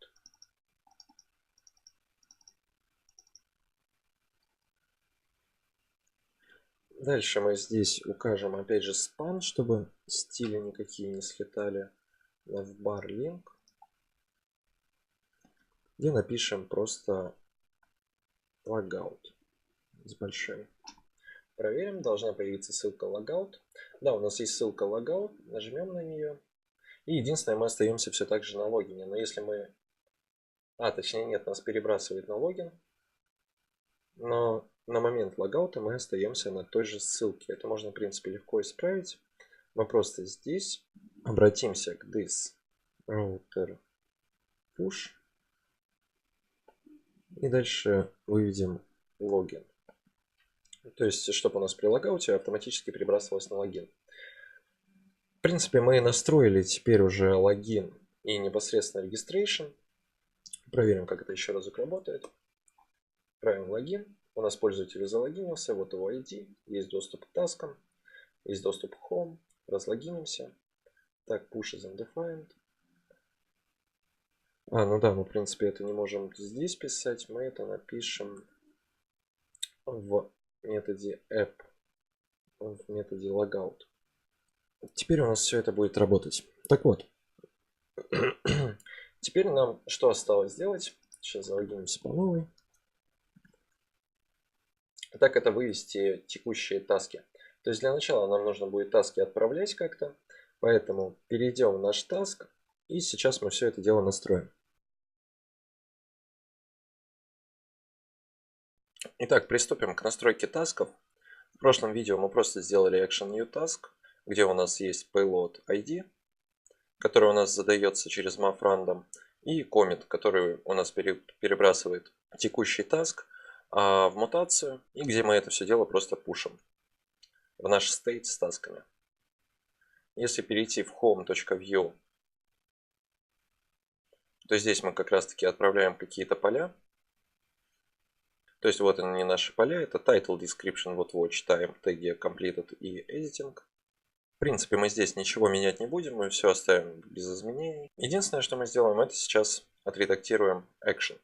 Дальше мы здесь укажем опять же span, чтобы стили никакие не слетали. В бар link, где напишем просто logout с большой. Проверим, должна появиться ссылка logout. Да, у нас есть ссылка logout, нажмем на нее. И единственное, мы остаемся все так же на логине. Но если мы... точнее нет, нас перебрасывает на логин. Но на момент логаута мы остаемся на той же ссылке. Это можно, в принципе, легко исправить. Мы просто здесь обратимся к this router push. И дальше выведем логин. То есть, чтобы у нас при логауте автоматически перебрасывалось на логин. В принципе, мы настроили теперь уже логин и непосредственно registration. Проверим, как это еще разок работает. Правим логин. У нас пользователь залогинился. Вот его ID. Есть доступ к таскам. Есть доступ к home. Разлогинимся. Так, push is undefined. Ну да, мы в принципе это не можем здесь писать. Мы это напишем в методе app. В методе logout. Теперь у нас все это будет работать. Так вот. Теперь нам что осталось сделать? Сейчас залогинимся по новой. Так, это вывести текущие таски. То есть для начала нам нужно будет таски отправлять как-то. Поэтому перейдем в наш таск. И сейчас мы все это дело настроим. Итак, приступим к настройке тасков. В прошлом видео мы просто сделали Action New Task, где у нас есть Payload ID, который у нас задается через map random, и commit, который у нас перебрасывает текущий таск в мутацию, и где мы это все дело просто пушим в наш state с тасками. Если перейти в home.view, то здесь мы как раз таки отправляем какие-то поля. То есть вот они наши поля, это title, description, вот читаем теги completed и editing. В принципе, мы здесь ничего менять не будем, мы все оставим без изменений. Единственное, что мы сделаем, это сейчас отредактируем action.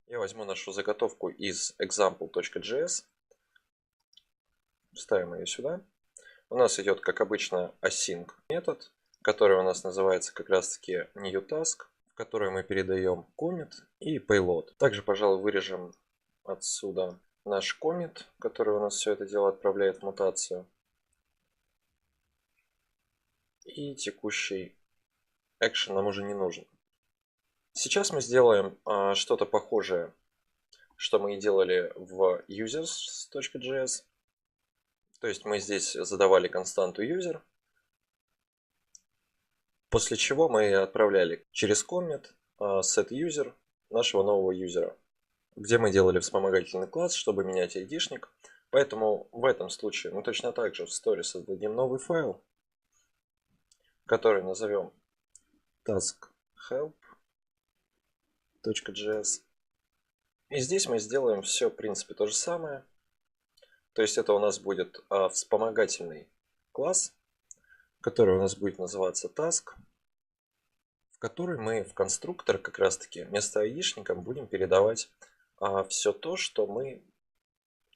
Я возьму нашу заготовку из example.js, вставим ее сюда. У нас идет, как обычно, async метод, который у нас называется как раз таки new task, в который мы передаем commit и payload. Также, пожалуй, вырежем отсюда наш commit, который у нас все это дело отправляет в мутацию. И текущий action нам уже не нужен. Сейчас мы сделаем что-то похожее, что мы и делали в users.js. То есть мы здесь задавали константу user, после чего мы отправляли через commit setUser нашего нового юзера, где мы делали вспомогательный класс, чтобы менять ID-шник. Поэтому в этом случае мы точно так же в story создадим новый файл, который назовем taskhelp.js. И здесь мы сделаем все, в принципе, то же самое. То есть это у нас будет вспомогательный класс, который у нас будет называться task, в который мы в конструктор как раз таки вместо ID-шника будем передавать все то, что мы...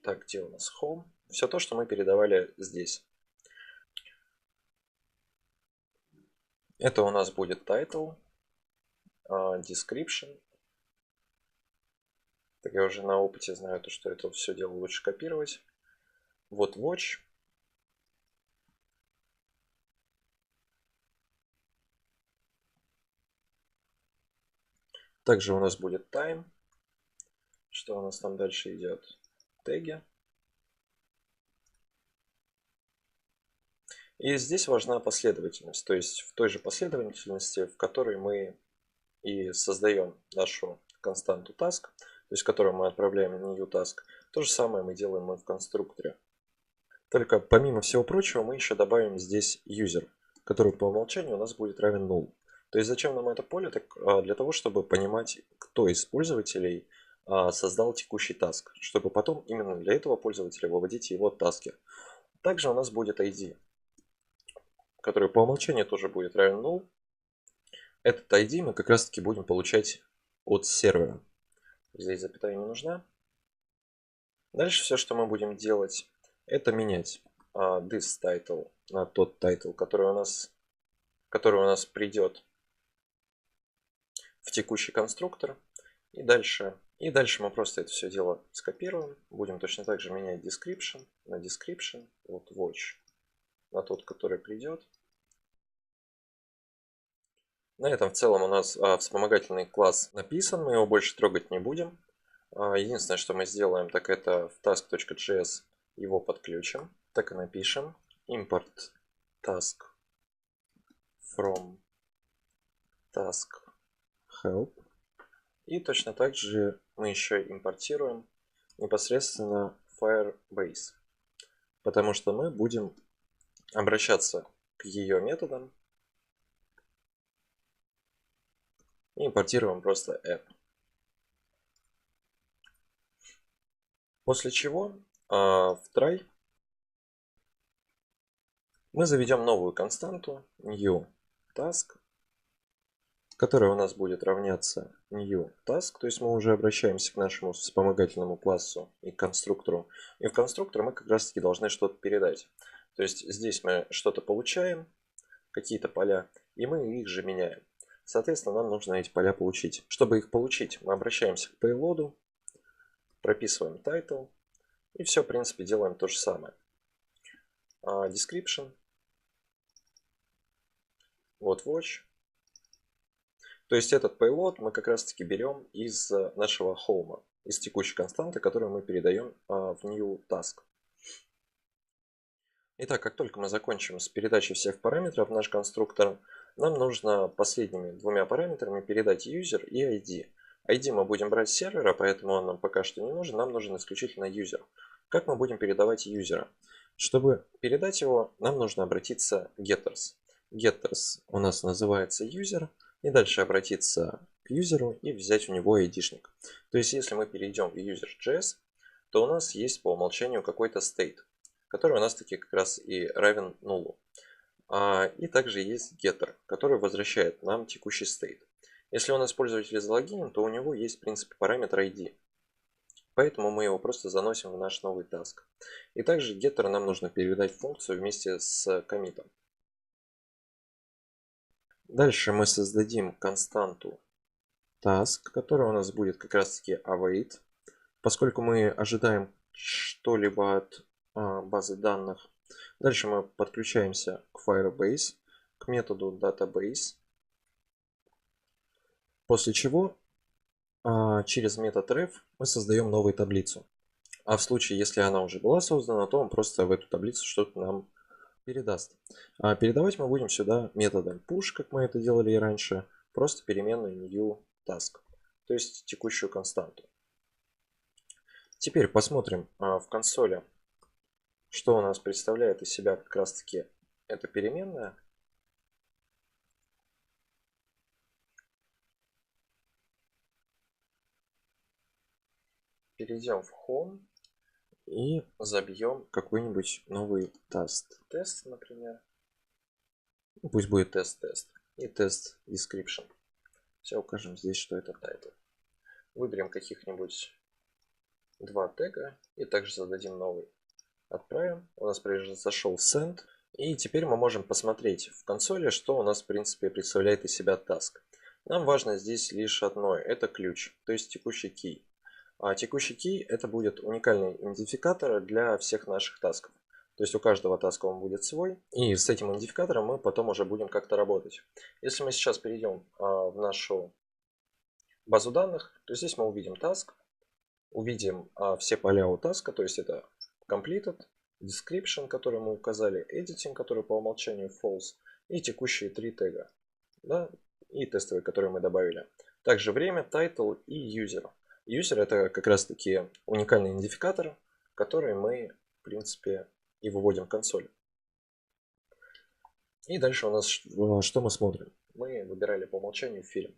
Так, где у нас home? Все то, что мы передавали здесь. Это у нас будет title, description. Так я уже на опыте знаю, то, что это все дело лучше копировать. Вот watch. Также у нас будет time. Что у нас там дальше идет? Теги. И здесь важна последовательность. То есть в той же последовательности, в которой мы и создаем нашу константу task, то есть в которую мы отправляем new task, то же самое мы делаем и в конструкторе. Только помимо всего прочего мы еще добавим здесь user, который по умолчанию у нас будет равен null. То есть зачем нам это поле? Так, для того, чтобы понимать, кто из пользователей создал текущий task, чтобы потом именно для этого пользователя выводить его таски. Также у нас будет ID, который по умолчанию тоже будет равен null. Этот ID мы как раз таки будем получать от сервера. Здесь запятая не нужна. Дальше все, что мы будем делать, это менять this title на тот title, который у нас придет в текущий конструктор. И дальше мы просто это все дело скопируем. Будем точно так же менять description на description. Вот watch на тот, который придет. На этом в целом у нас вспомогательный класс написан. Мы его больше трогать не будем. Единственное, что мы сделаем, так это в task.js его подключим. Так и напишем. Import task from task help. И точно так же мы еще импортируем непосредственно Firebase. Потому что мы будем обращаться к ее методам. И импортируем просто app. После чего в try мы заведем новую константу new task, которая у нас будет равняться new task, то есть мы уже обращаемся к нашему вспомогательному классу и конструктору. И в конструктор мы как раз таки должны что-то передать. То есть здесь мы что-то получаем, какие-то поля, и мы их же меняем. Соответственно, нам нужно эти поля получить. Чтобы их получить, мы обращаемся к payload, прописываем title, и все, в принципе, делаем то же самое. Description, вот watch. То есть этот payload мы как раз таки берем из нашего home, из текущей константы, которую мы передаем в new task. Итак, как только мы закончим с передачей всех параметров в наш конструктор, нам нужно последними двумя параметрами передать user и ID. ID мы будем брать с сервера, поэтому он нам пока что не нужен, нам нужен исключительно user. Как мы будем передавать юзера? Чтобы передать его, нам нужно обратиться к getters. Getters у нас называется user, и дальше обратиться к юзеру и взять у него ID-шник. То есть, если мы перейдем в user.js, то у нас есть по умолчанию какой-то state, который у нас таки как раз и равен нулу. И также есть getter, который возвращает нам текущий state. Если у нас пользователь залогинен, то у него есть в принципе параметр ID. Поэтому мы его просто заносим в наш новый task. И также getter нам нужно передать функцию вместе с коммитом. Дальше мы создадим константу task, которая у нас будет как раз таки await. Поскольку мы ожидаем что-либо от базы данных. Дальше мы подключаемся к Firebase, к методу database. После чего через метод ref мы создаем новую таблицу. А в случае, если она уже была создана, то он просто в эту таблицу что-то нам передаст. Передавать мы будем сюда методом push, как мы это делали и раньше, просто переменную new task, то есть текущую константу. Теперь посмотрим в консоли, что у нас представляет из себя как раз таки эта переменная. Перейдем в Home и забьем какой-нибудь новый тест. Тест, например. Пусть будет тест-тест. И тест description. Все укажем здесь, что это title. Выберем каких-нибудь два тега и также зададим новый. Отправим. У нас произошел send. И теперь мы можем посмотреть в консоли, что у нас в принципе представляет из себя task. Нам важно здесь лишь одно, это ключ, то есть текущий key. А текущий key это будет уникальный идентификатор для всех наших тасков. То есть у каждого таска он будет свой, и с этим идентификатором мы потом уже будем как-то работать. Если мы сейчас перейдем в нашу базу данных, то здесь мы увидим task, увидим все поля у таска, то есть это completed, description, который мы указали, editing, который по умолчанию false, и текущие три тега, да, и тестовые, которые мы добавили. Также время, title и user. User это как раз таки уникальный идентификатор, который мы в принципе и выводим в консоль. И дальше у нас что мы смотрим? Мы выбирали по умолчанию фильм.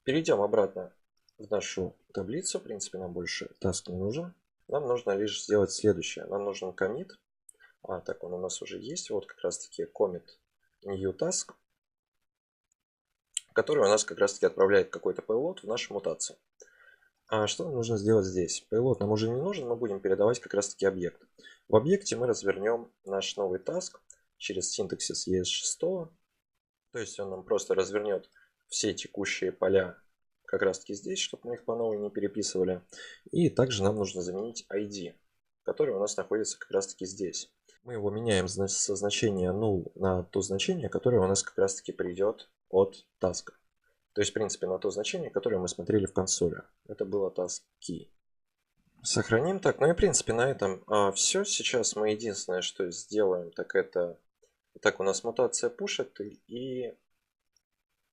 Перейдем обратно в нашу таблицу. В принципе, нам больше task не нужен. Нам нужно лишь сделать следующее. Нам нужен commit. Так, он у нас уже есть. Вот как раз таки commit new task, который у нас как раз таки отправляет какой-то payload в нашу мутацию. А что нам нужно сделать здесь? Payload нам уже не нужен, мы будем передавать как раз таки объект. В объекте мы развернем наш новый task через синтаксис ES6. То есть он нам просто развернет все текущие поля как раз таки здесь, чтобы мы их по новой не переписывали. И также нам нужно заменить ID, который у нас находится как раз таки здесь. Мы его меняем со значения null на то значение, которое у нас как раз таки придет от таска. То есть, в принципе, на то значение, которое мы смотрели в консоли. Это было task key. Сохраним так. Ну и, в принципе, на этом все. Сейчас мы единственное, что сделаем, так это... Так, у нас мутация пушит. И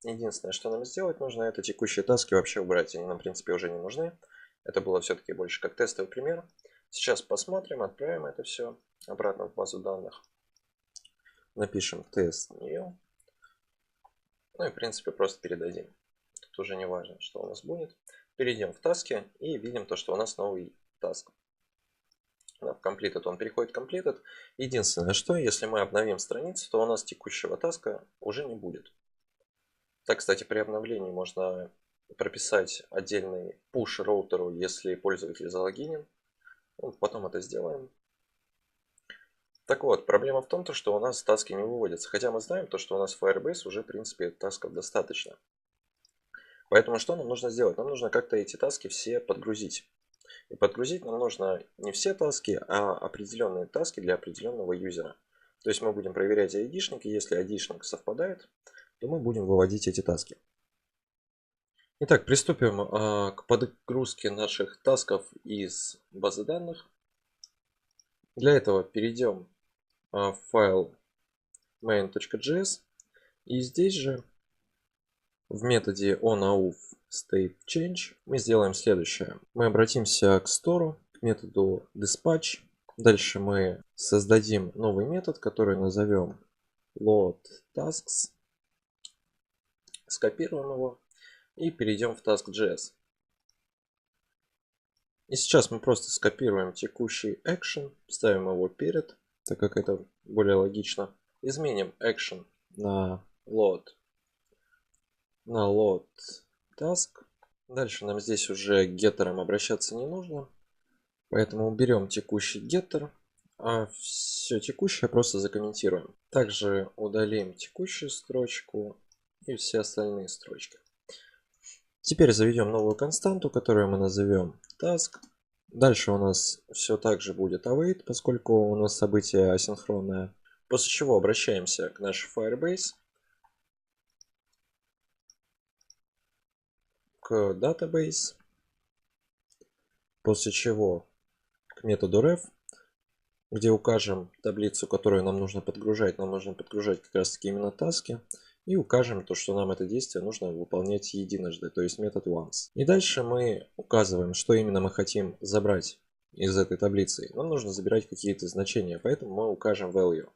единственное, что нам сделать нужно, это текущие таски вообще убрать. Они нам, в принципе, уже не нужны. Это было все-таки больше как тестовый пример. Сейчас посмотрим, отправим это все обратно в базу данных. Напишем test new. Ну и, в принципе, просто передадим. Тут уже не важно, что у нас будет. Перейдем в таски и видим то, что у нас новый таск. В completed он переходит в completed. Единственное, что если мы обновим страницу, то у нас текущего таска уже не будет. Так, кстати, при обновлении можно прописать отдельный push роутеру, если пользователь залогинен. Ну, потом это сделаем. Так вот, проблема в том, что у нас таски не выводятся. Хотя мы знаем, что у нас в Firebase уже, в принципе, тасков достаточно. Поэтому что нам нужно сделать? Нам нужно как-то эти таски все подгрузить. И подгрузить нам нужно не все таски, а определенные таски для определенного юзера. То есть мы будем проверять ID-шник, и если ID-шник совпадает, то мы будем выводить эти таски. Итак, приступим к подгрузке наших тасков из базы данных. Для этого перейдем в файл main.js и здесь же в методе onAuth_stateChange мы сделаем следующее. Мы обратимся к store, к методу dispatch. Дальше мы создадим новый метод, который назовем loadTasks. Скопируем его и перейдем в task.js. И сейчас мы просто скопируем текущий action, ставим его перед, так как это более логично. Изменим action на load task. Дальше нам здесь уже к геттерам обращаться не нужно. Поэтому уберем текущий getter, а все текущее просто закомментируем. Также удалим текущую строчку и все остальные строчки. Теперь заведем новую константу, которую мы назовем task. Дальше у нас все так же будет await, поскольку у нас событие асинхронное. После чего обращаемся к нашей Firebase, к database, после чего к методу ref, где укажем таблицу, которую нам нужно подгружать. Нам нужно подгружать как раз таки именно таски. И укажем то, что нам это действие нужно выполнять единожды, то есть метод once. И дальше мы указываем, что именно мы хотим забрать из этой таблицы. Нам нужно забирать какие-то значения, поэтому мы укажем value.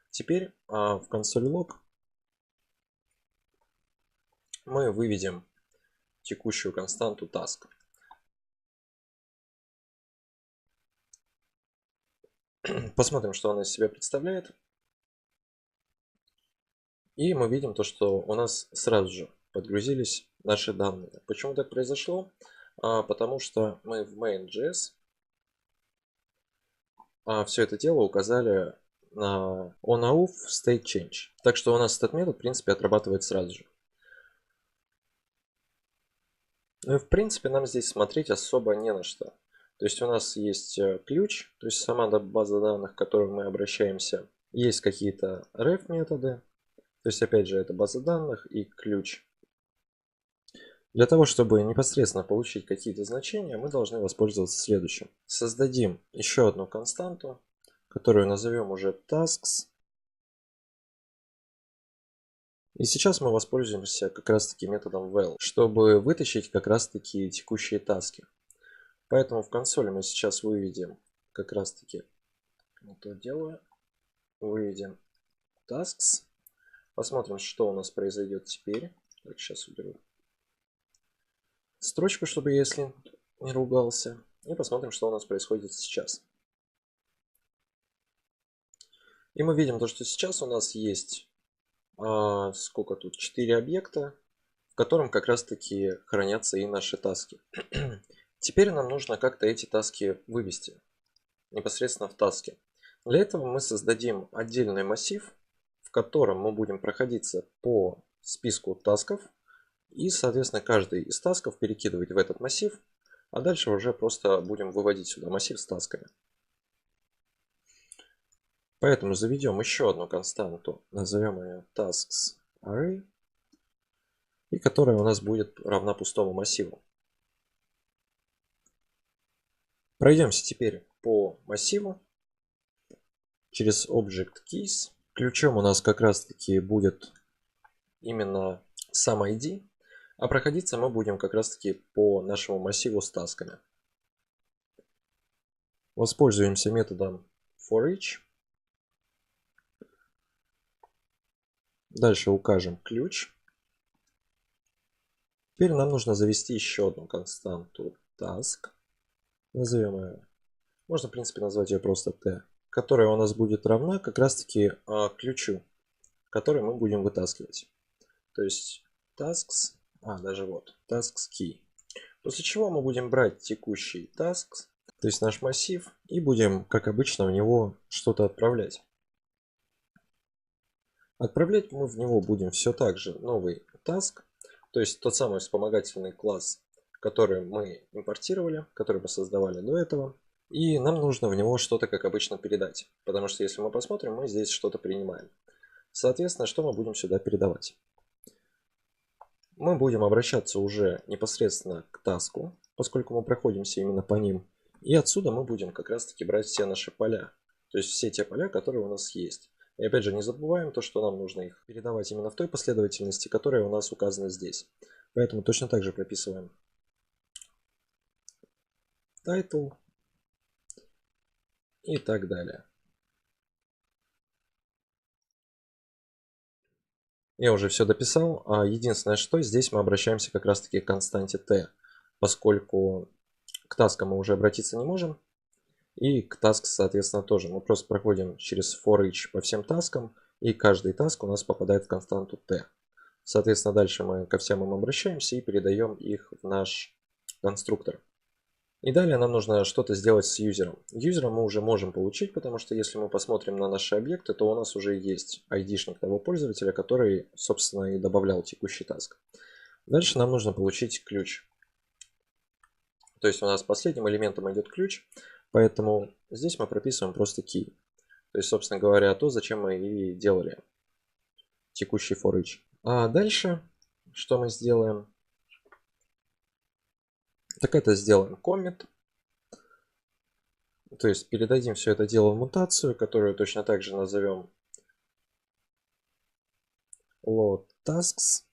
Теперь в консоль log мы выведем текущую константу task. Посмотрим, что она из себя представляет. И мы видим то, что у нас сразу же подгрузились наши данные. Почему так произошло? Потому что мы в main.js все это дело указали на on-off state change. Так что у нас этот метод, в принципе, отрабатывает сразу же. Ну и в принципе нам здесь смотреть особо не на что. То есть у нас есть ключ, то есть сама база данных, к которой мы обращаемся. Есть какие-то ref методы. То есть опять же это база данных и ключ. Для того, чтобы непосредственно получить какие-то значения, мы должны воспользоваться следующим. Создадим еще одну константу, которую назовем уже tasks. И сейчас мы воспользуемся как раз таки методом val, чтобы вытащить как раз таки текущие таски. Поэтому в консоли мы сейчас выведем как раз таки, не то делаю, выведем tasks. Посмотрим, что у нас произойдет теперь. Так, сейчас уберу строчку, чтобы я, если не ругался. И посмотрим, что у нас происходит сейчас. И мы видим то, что сейчас у нас есть сколько тут? 4 объекта, в котором как раз таки хранятся и наши таски. Теперь нам нужно как-то эти таски вывести непосредственно в таски. Для этого мы создадим отдельный массив, в котором мы будем проходиться по списку тасков и, соответственно, каждый из тасков перекидывать в этот массив, а дальше уже просто будем выводить сюда массив с тасками. Поэтому заведем еще одну константу, назовем ее tasks array, и которая у нас будет равна пустому массиву. Пройдемся теперь по массиву через Object Keys. Ключом у нас как раз таки будет именно сам ID, а проходиться мы будем как раз таки по нашему массиву с тасками. Воспользуемся методом forEach. Дальше укажем ключ. Теперь нам нужно завести еще одну константу task. Назовем ее, можно в принципе назвать ее просто t, которая у нас будет равна как раз таки ключу, который мы будем вытаскивать. То есть tasks, даже вот, tasks key. После чего мы будем брать текущий tasks, то есть наш массив, и будем, как обычно, в него что-то отправлять. Отправлять мы в него будем все так же новый task, то есть тот самый вспомогательный класс, который мы импортировали, который мы создавали до этого. И нам нужно в него что-то, как обычно, передать. Потому что если мы посмотрим, мы здесь что-то принимаем. Соответственно, что мы будем сюда передавать? Мы будем обращаться уже непосредственно к таску, поскольку мы проходимся именно по ним. И отсюда мы будем как раз таки брать все наши поля. То есть все те поля, которые у нас есть. И опять же не забываем то, что нам нужно их передавать именно в той последовательности, которая у нас указана здесь. Поэтому точно так же прописываем title и так далее. Я уже все дописал. Единственное, что здесь мы обращаемся как раз таки к константе t, поскольку к таскам мы уже обратиться не можем. И к task, соответственно, тоже. Мы просто проходим через for each по всем таскам, и каждый таск у нас попадает в константу t. Соответственно, дальше мы ко всем им обращаемся и передаем их в наш конструктор. И далее нам нужно что-то сделать с юзером. Юзера мы уже можем получить, потому что если мы посмотрим на наши объекты, то у нас уже есть ID-шник того пользователя, который, собственно, и добавлял текущий таск. Дальше нам нужно получить ключ. То есть у нас последним элементом идет ключ, поэтому здесь мы прописываем просто key. То есть, собственно говоря, то, зачем мы и делали текущий for each. А дальше, что мы сделаем? Так это сделаем commit. То есть передадим все это дело в мутацию, которую точно так же назовем load tasks.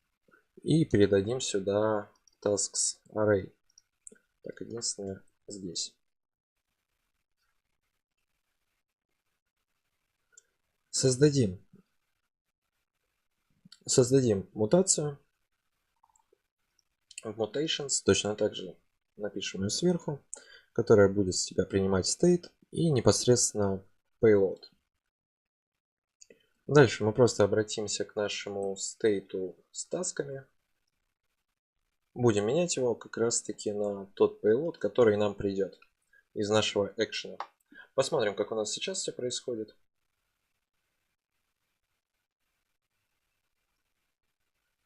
И передадим сюда tasks array. Так, единственное здесь. Создадим мутацию. В mutations точно так же напишем ее сверху, которая будет с себя принимать state и непосредственно payload. Дальше мы просто обратимся к нашему state с тасками. Будем менять его как раз таки на тот payload, который нам придет из нашего экшена. Посмотрим, как у нас сейчас все происходит.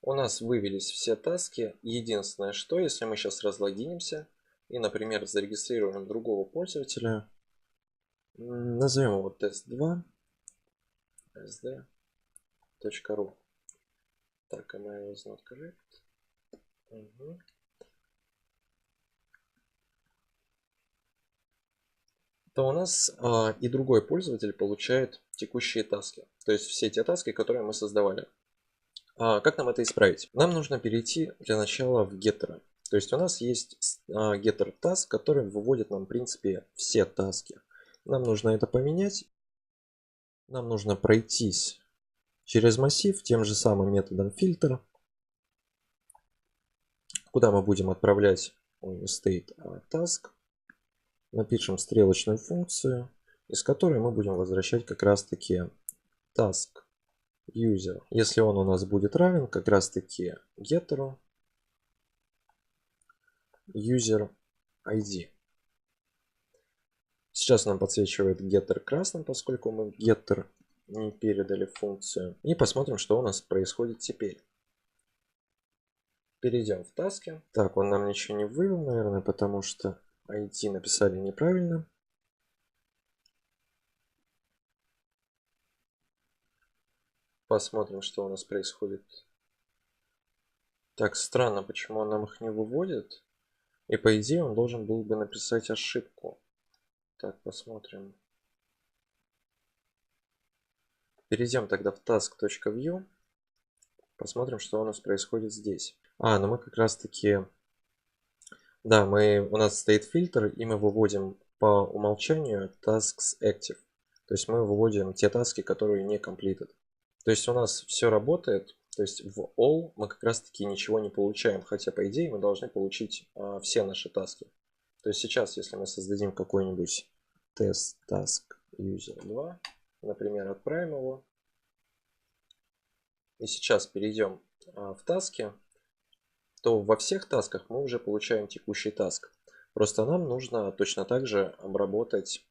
У нас вывелись все таски. Единственное, что если мы сейчас разлогинимся и, например, зарегистрируем другого пользователя, назовем его test2 sd.ru. Так, email is not correct. Угу. То у нас и другой пользователь получает текущие таски. То есть все те таски, которые мы создавали. Как нам это исправить? Нам нужно перейти для начала в getter. То есть у нас есть getter task, который выводит нам в принципе все таски. Нам нужно это поменять. Нам нужно пройтись через массив тем же самым методом filter, куда мы будем отправлять state task. Напишем стрелочную функцию, из которой мы будем возвращать как раз таки task user. Если он у нас будет равен как раз таки getter user ID. Сейчас нам подсвечивает getter красным, поскольку мы getter не передали функцию. И посмотрим, что у нас происходит теперь. Перейдем в таски. Так, он нам ничего не вывел, наверное, потому что ID написали неправильно. Посмотрим, что у нас происходит. Так, странно, почему он нам их не выводит. И по идее он должен был бы написать ошибку. Так, посмотрим. Перейдем тогда в task.view. Посмотрим, что у нас происходит здесь. Ну мы как раз таки... Да, у нас стоит фильтр, и мы выводим по умолчанию tasks active. То есть мы выводим те таски, которые не completed. То есть у нас все работает. То есть в all мы как раз таки ничего не получаем. Хотя по идее мы должны получить все наши таски. То есть сейчас, если мы создадим какой-нибудь test task user 2, например, отправим его. И сейчас перейдем в таски, то во всех тасках мы уже получаем текущий таск. Просто нам нужно точно так же обработать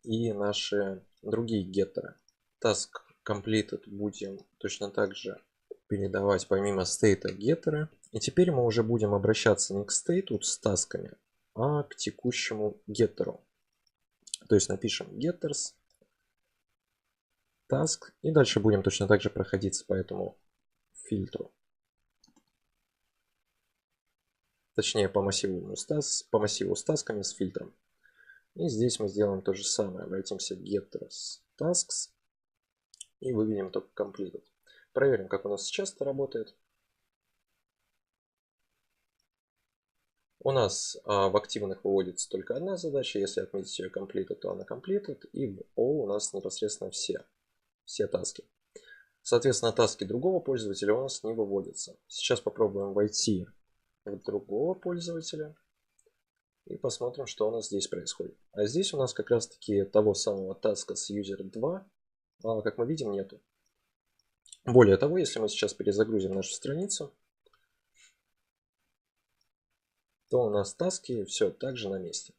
и наши другие геттеры. Task completed будем точно так же передавать помимо state геттеры. И теперь мы уже будем обращаться не к state с тасками, а к текущему геттеру. То есть напишем getters task и дальше будем точно так же проходиться по этому фильтру. Точнее по массиву с тасками с фильтром. И здесь мы сделаем то же самое. Обратимся к getters tasks и выведем только completed. Проверим, как у нас сейчас это работает. У нас в активных выводится только одна задача. Если отметить ее completed, то она completed. И в all у нас непосредственно все таски. Соответственно, таски другого пользователя у нас не выводятся. Сейчас попробуем войти в другого пользователя. И посмотрим, что у нас здесь происходит. А здесь у нас как раз таки того самого таска с user 2, как мы видим, нету. Более того, если мы сейчас перезагрузим нашу страницу, то у нас таски все также на месте.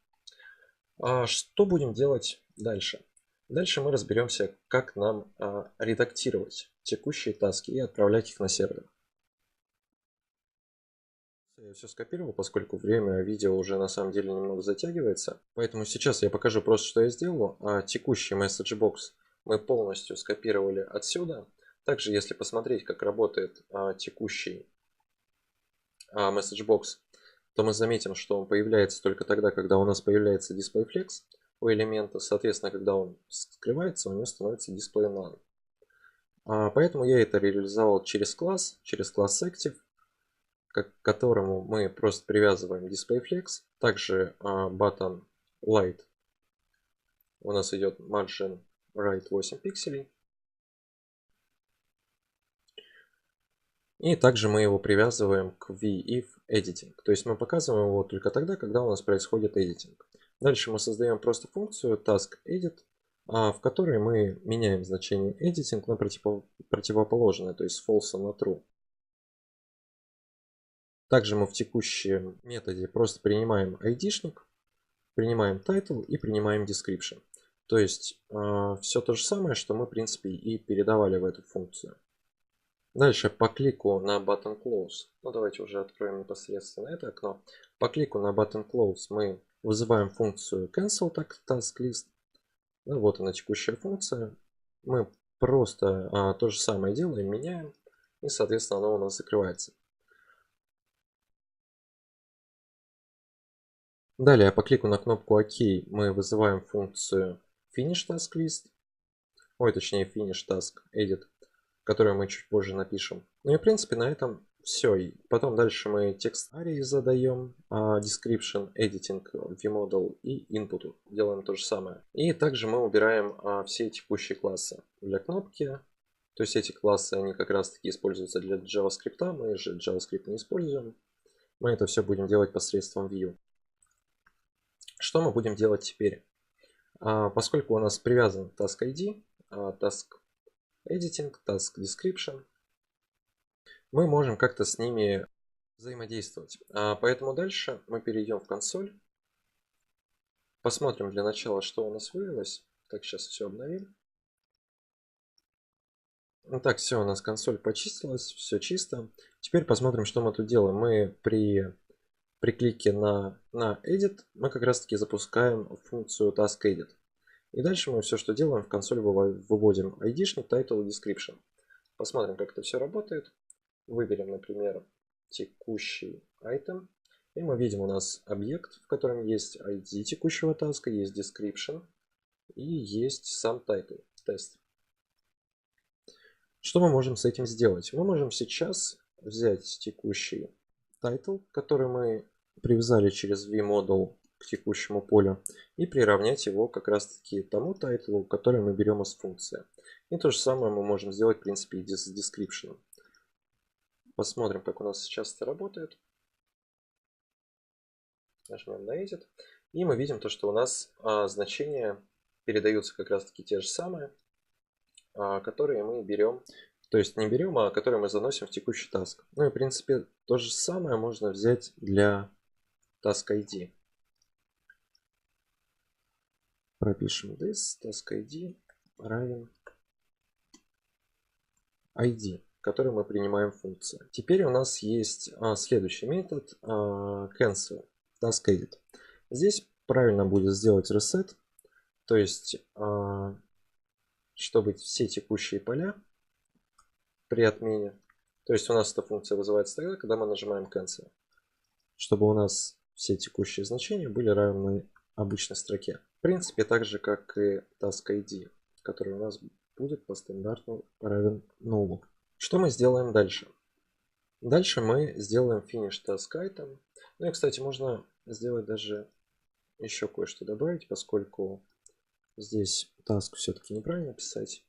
Что будем делать дальше? Дальше мы разберемся, как нам редактировать текущие таски и отправлять их на сервер. Я все скопировал, поскольку время видео уже на самом деле немного затягивается. Поэтому сейчас я покажу просто, что я сделал. Текущий message box мы полностью скопировали отсюда. Также, если посмотреть, как работает текущий message box, то мы заметим, что он появляется только тогда, когда у нас появляется displayFlex у элемента. Соответственно, когда он скрывается, у него становится displayNone. Поэтому я это реализовал через класс active, к которому мы просто привязываем displayFlex. Также button light у нас идет margin right 8 пикселей. И также мы его привязываем к v-if editing. То есть мы показываем его только тогда, когда у нас происходит editing. Дальше мы создаем просто функцию taskEdit, в которой мы меняем значение editing на противоположное, то есть false на true. Также мы в текущем методе просто принимаем ID-шник принимаем title и принимаем description. То есть все то же самое, что мы в принципе и передавали в эту функцию. Дальше по клику на button close, ну давайте уже откроем непосредственно это окно. По клику на button close мы вызываем функцию cancel task list. Ну, вот она текущая функция. Мы просто то же самое делаем, меняем, и соответственно оно у нас закрывается. Далее по клику на кнопку ОК мы вызываем функцию finish task list, точнее finish task edit, которую мы чуть позже напишем. Ну и в принципе на этом все. И потом дальше мы текст арии задаем, description, editing, vmodel и input делаем то же самое. И также мы убираем все текущие классы для кнопки. То есть эти классы, они как раз таки используются для JavaScript, мы же JavaScript не используем. Мы это все будем делать посредством view. Что мы будем делать теперь? Поскольку у нас привязан task ID, task editing, task description, мы можем как-то с ними взаимодействовать. Поэтому дальше мы перейдем в консоль. Посмотрим для начала, что у нас вывелось. Так, сейчас все обновим. Так, все, у нас консоль почистилась, все чисто. Теперь посмотрим, что мы тут делаем. Мы при клике на Edit мы как раз таки запускаем функцию Task Edit. И дальше мы все, что делаем, в консоль выводим ID-шник, title и description. Посмотрим, как это все работает. Выберем, например, текущий item. И мы видим у нас объект, в котором есть ID текущего таска, есть description и есть сам title, тест. Что мы можем с этим сделать? Мы можем сейчас взять текущий title, который мы привязали через vModel к текущему полю, и приравнять его как раз таки тому тайтлу, который мы берем из функции. И то же самое мы можем сделать в принципе и с description. Посмотрим, как у нас сейчас это работает. Нажмем на Edit. И мы видим то, что у нас значения передаются как раз таки те же самые, которые мы берем. То есть не берем, а которые мы заносим в текущий task. Ну и в принципе то же самое можно взять для task ID. Пропишем this, task ID равен ID, который мы принимаем в функцию. Теперь у нас есть следующий метод cancel task edit. Здесь правильно будет сделать reset, то есть чтобы все текущие поля при отмене, то есть у нас эта функция вызывается тогда, когда мы нажимаем cancel, чтобы у нас все текущие значения были равны обычной строке. В принципе, так же как и task ID, который у нас будет по стандарту равен null. Что мы сделаем дальше? Дальше мы сделаем finish task item. Ну и, кстати, можно сделать даже еще кое-что добавить, поскольку здесь task все-таки неправильно писать.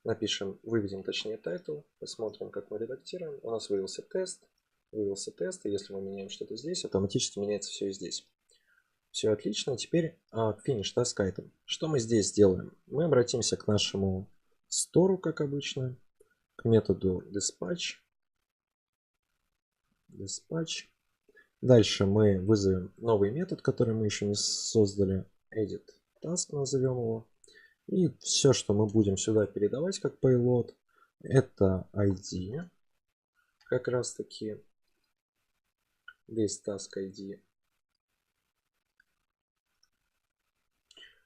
Напишем, выведем точнее title, посмотрим, как мы редактируем. У нас вывелся тест, и если мы меняем что-то здесь, автоматически меняется все и здесь. Все отлично. Теперь finish task item. Что мы здесь делаем? Мы обратимся к нашему store, как обычно, к методу dispatch. Дальше мы вызовем новый метод, который мы еще не создали, edit task назовем его. И все, что мы будем сюда передавать как payload, это ID, как раз таки весь task ID.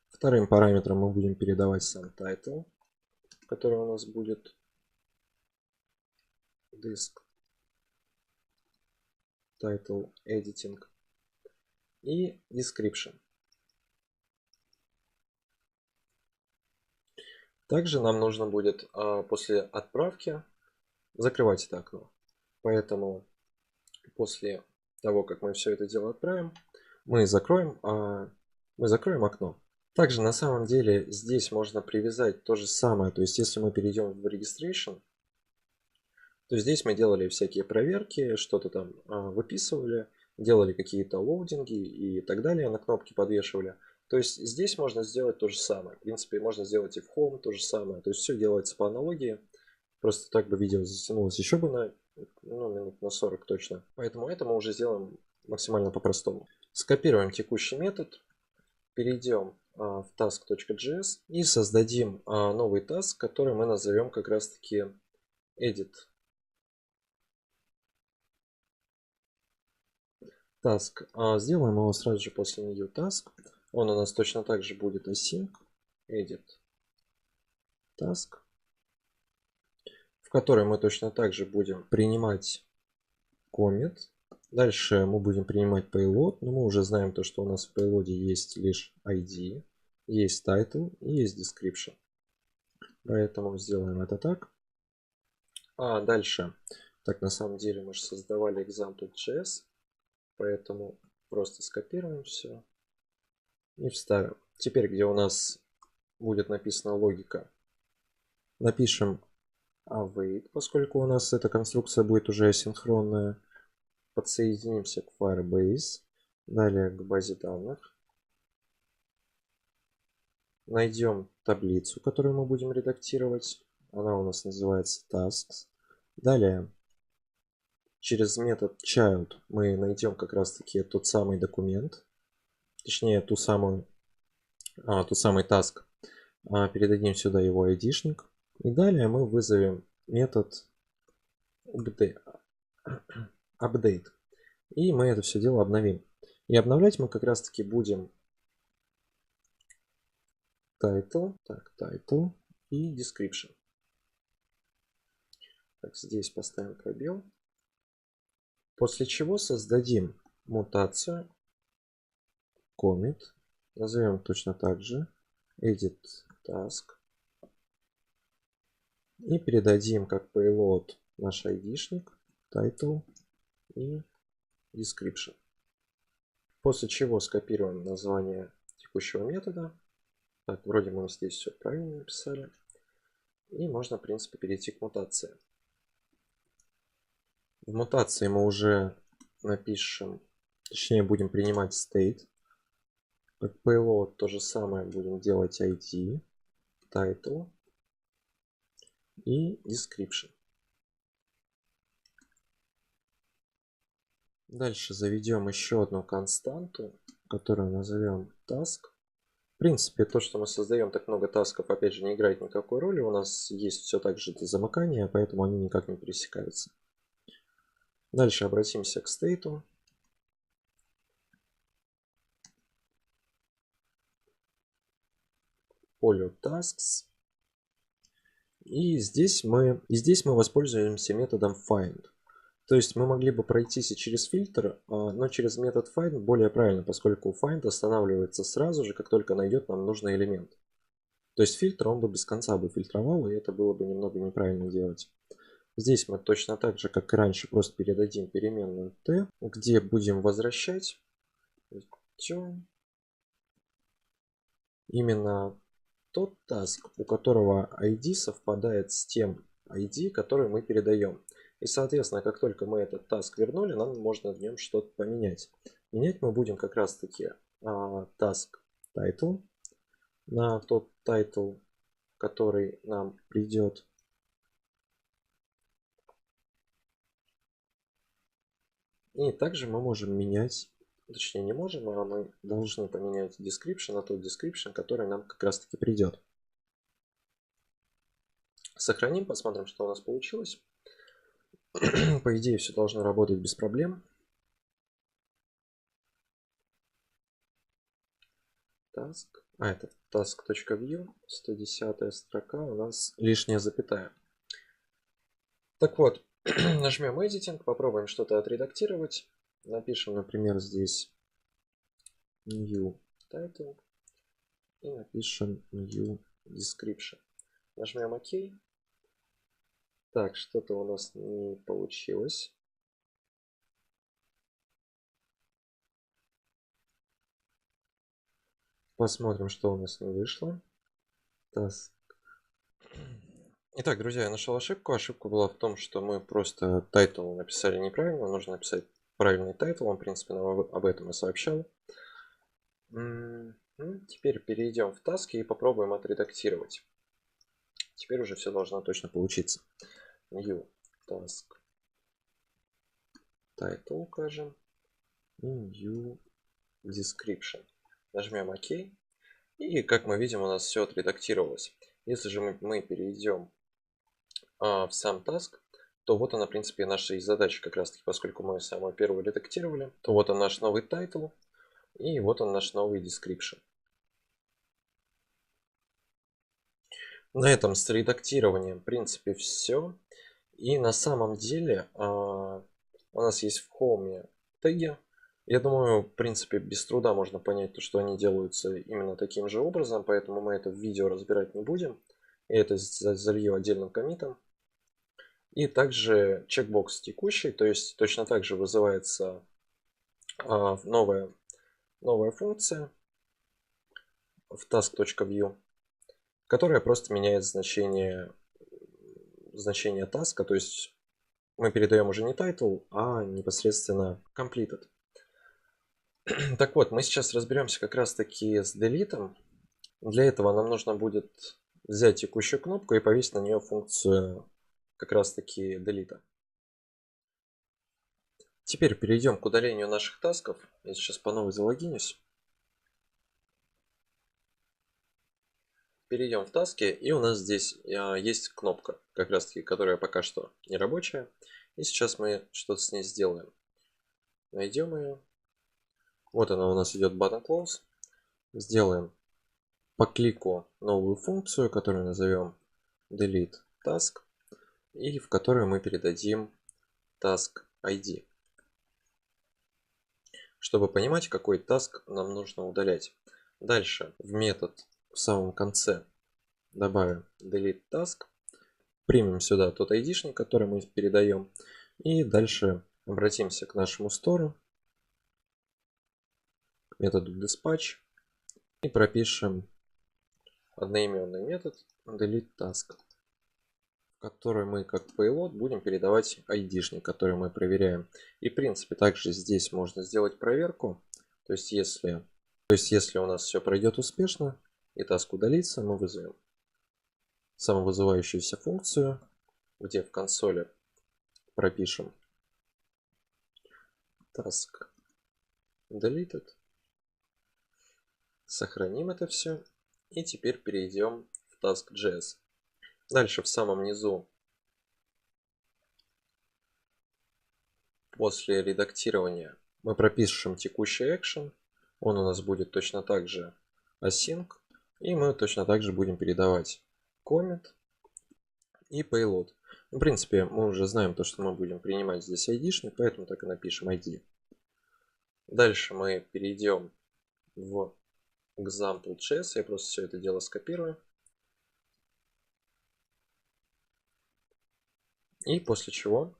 Вторым параметром мы будем передавать сам title, который у нас будет disk title editing и description. Также нам нужно будет после отправки закрывать это окно. Поэтому после того, как мы все это дело отправим, мы закроем окно. Также на самом деле здесь можно привязать то же самое. То есть если мы перейдем в registration, то здесь мы делали всякие проверки, что-то там выписывали, делали какие-то лоудинги и так далее, на кнопки подвешивали. То есть здесь можно сделать то же самое. В принципе, можно сделать и в Home то же самое. То есть все делается по аналогии. Просто так бы видео затянулось еще бы на ну, минут на 40 точно. Поэтому это мы уже сделаем максимально по-простому. Скопируем текущий метод, перейдем в task.js и создадим новый task, который мы назовем как раз таки edit task. Сделаем его сразу же после new task. Он у нас точно так же будет async edit task, в которой мы точно так же будем принимать commit. Дальше мы будем принимать payload, но мы уже знаем то, что у нас в payload есть лишь ID, есть title и есть description. Поэтому сделаем это так. А дальше, так на самом деле мы же создавали example.js, поэтому просто скопируем все и вставим. Теперь, где у нас будет написана логика, напишем await, поскольку у нас эта конструкция будет уже асинхронная. Подсоединимся к Firebase, далее к базе данных. Найдем таблицу, которую мы будем редактировать. Она у нас называется tasks. Далее через метод child мы найдем как раз таки тот самый документ, точнее тот самый task. Передадим сюда его ID-шник. И далее мы вызовем метод update. И мы это все дело обновим. И обновлять мы как раз таки будем title и description. Так, здесь поставим пробел. После чего создадим мутацию commit. Назовем точно так же edit task. И передадим как payload наш ID-шник, title и description. После чего скопируем название текущего метода. Так, вроде мы здесь все правильно написали. И можно, в принципе, перейти к мутации. В мутации мы уже напишем, точнее будем принимать state. Как payload то же самое будем делать ID, title и description. Дальше заведем еще одну константу, которую назовем task. В принципе, то, что мы создаем так много тасков, опять же, не играет никакой роли. У нас есть все так же замыкания, поэтому они никак не пересекаются. Дальше обратимся к стейту. Полю tasks. И здесь мы воспользуемся методом find. То есть мы могли бы пройтись и через фильтр, но через метод find более правильно, поскольку find останавливается сразу же, как только найдет нам нужный элемент. То есть фильтр он бы без конца бы фильтровал, и это было бы немного неправильно делать. Здесь мы точно так же, как и раньше, просто передадим переменную t, где будем возвращать именно тот task, у которого ID совпадает с тем ID, который мы передаем. И, соответственно, как только мы этот task вернули, нам можно в нем что-то поменять. Менять мы будем как раз таки task title на тот title, который нам придет. И также мы можем менять, точнее не можем, а мы должны поменять description на тот description, который нам как раз таки придет. Сохраним, посмотрим, что у нас получилось. По идее, все должно работать без проблем. Task. Это task.view, 110 строка, у нас лишняя запятая. Так вот, нажмем Editing, попробуем что-то отредактировать. Напишем, например, здесь New Title и напишем New Description. Нажмем ОК. Так, что-то у нас не получилось. Посмотрим, что у нас не вышло. Task. Итак, друзья, я нашел ошибку. Ошибка была в том, что мы просто title написали неправильно. Нужно написать правильный title. Он, в принципе, нам об этом и сообщал. Теперь перейдем в таски и попробуем отредактировать. Теперь уже все должно точно получиться. New task title укажем и new description. Нажмем ОК. И как мы видим, у нас все отредактировалось. Если же мы перейдем в сам task, то вот она, в принципе, наша и задача как раз таки, поскольку мы самую первую редактировали, то вот он наш новый title и вот он наш новый description. На этом с редактированием, в принципе, все. И на самом деле у нас есть в home теги. Я думаю, в принципе, без труда можно понять, что они делаются именно таким же образом, поэтому мы это в видео разбирать не будем. Я это залью отдельным коммитом. И также чекбокс текущий, то есть точно так же вызывается новая функция в task.view, которая просто меняет значение таска, то есть мы передаем уже не title, а непосредственно completed. Так вот, мы сейчас разберемся как раз таки с delete. Для этого нам нужно будет взять текущую кнопку и повесить на нее функцию как раз таки delete. Теперь перейдем к удалению наших тасков. Я сейчас по новой залогинюсь. Перейдем в таски, и у нас здесь есть кнопка, как раз таки, которая пока что не рабочая. И сейчас мы что-то с ней сделаем. Найдем ее. Вот она у нас идет button close. Сделаем по клику новую функцию, которую назовем delete task, и в которую мы передадим task ID, чтобы понимать, какой task нам нужно удалять. Дальше в метод в самом конце добавим delete task, примем сюда тот ID-шник, который мы передаем, и дальше обратимся к нашему стору, к методу dispatch, и пропишем одноименный метод delete task, в который мы как payload будем передавать ID-шник, который мы проверяем. И в принципе также здесь можно сделать проверку. То есть если у нас все пройдет успешно и task удалится, мы вызовем самовызывающуюся функцию, где в консоли пропишем task deleted, сохраним это все и теперь перейдем в task.js. Дальше в самом низу после редактирования мы пропишем текущий action. Он у нас будет точно так же async. И мы точно так же будем передавать commit и payload. В принципе, мы уже знаем то, что мы будем принимать здесь ID-шник, поэтому так и напишем ID. Дальше мы перейдем в example.js. Я просто все это дело скопирую. И после чего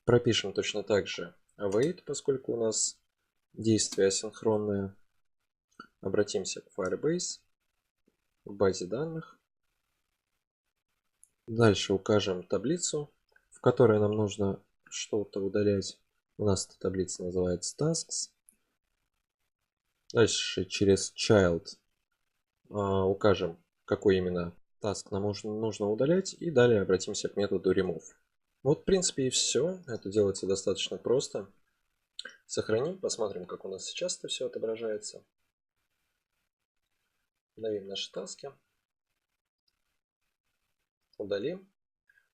пропишем точно так же await, поскольку у нас действие асинхронное. Обратимся к Firebase, в базе данных. Дальше укажем таблицу, в которой нам нужно что-то удалять. У нас эта таблица называется tasks. Дальше через child укажем, какой именно task нам нужно удалять. И далее обратимся к методу remove. Вот в принципе и все. Это делается достаточно просто. Сохраним, посмотрим, как у нас сейчас это все отображается. Обновим наши таски. Удалим.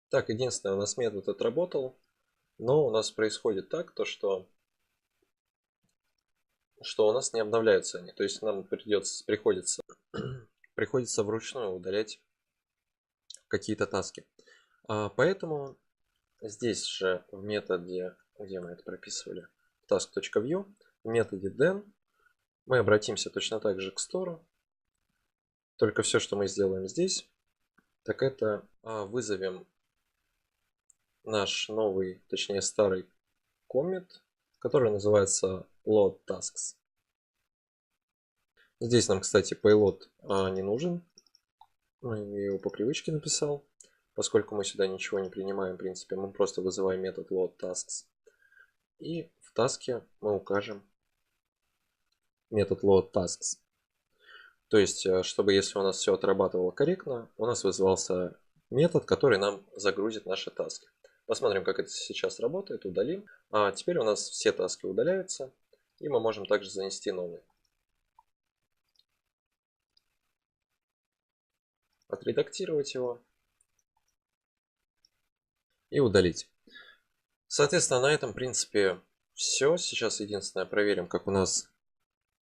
Так, единственное, у нас метод отработал, но у нас происходит так, то что у нас не обновляются они. То есть нам приходится вручную удалять какие-то таски. Поэтому здесь же в методе, где мы это прописывали, task.view, в методе then мы обратимся точно так же к store. Только все, что мы сделаем здесь, так это вызовем наш новый, точнее старый commit, который называется load tasks. Здесь нам, кстати, payload не нужен. Я его по привычке написал, поскольку мы сюда ничего не принимаем, в принципе, мы просто вызываем метод load tasks. И в таске мы укажем метод load tasks. То есть, чтобы если у нас все отрабатывало корректно, у нас вызывался метод, который нам загрузит наши таски. Посмотрим, как это сейчас работает, удалим. А теперь у нас все таски удаляются, и мы можем также занести новые. Отредактировать его и удалить. Соответственно, на этом, в принципе, все. Сейчас единственное, проверим, как у нас...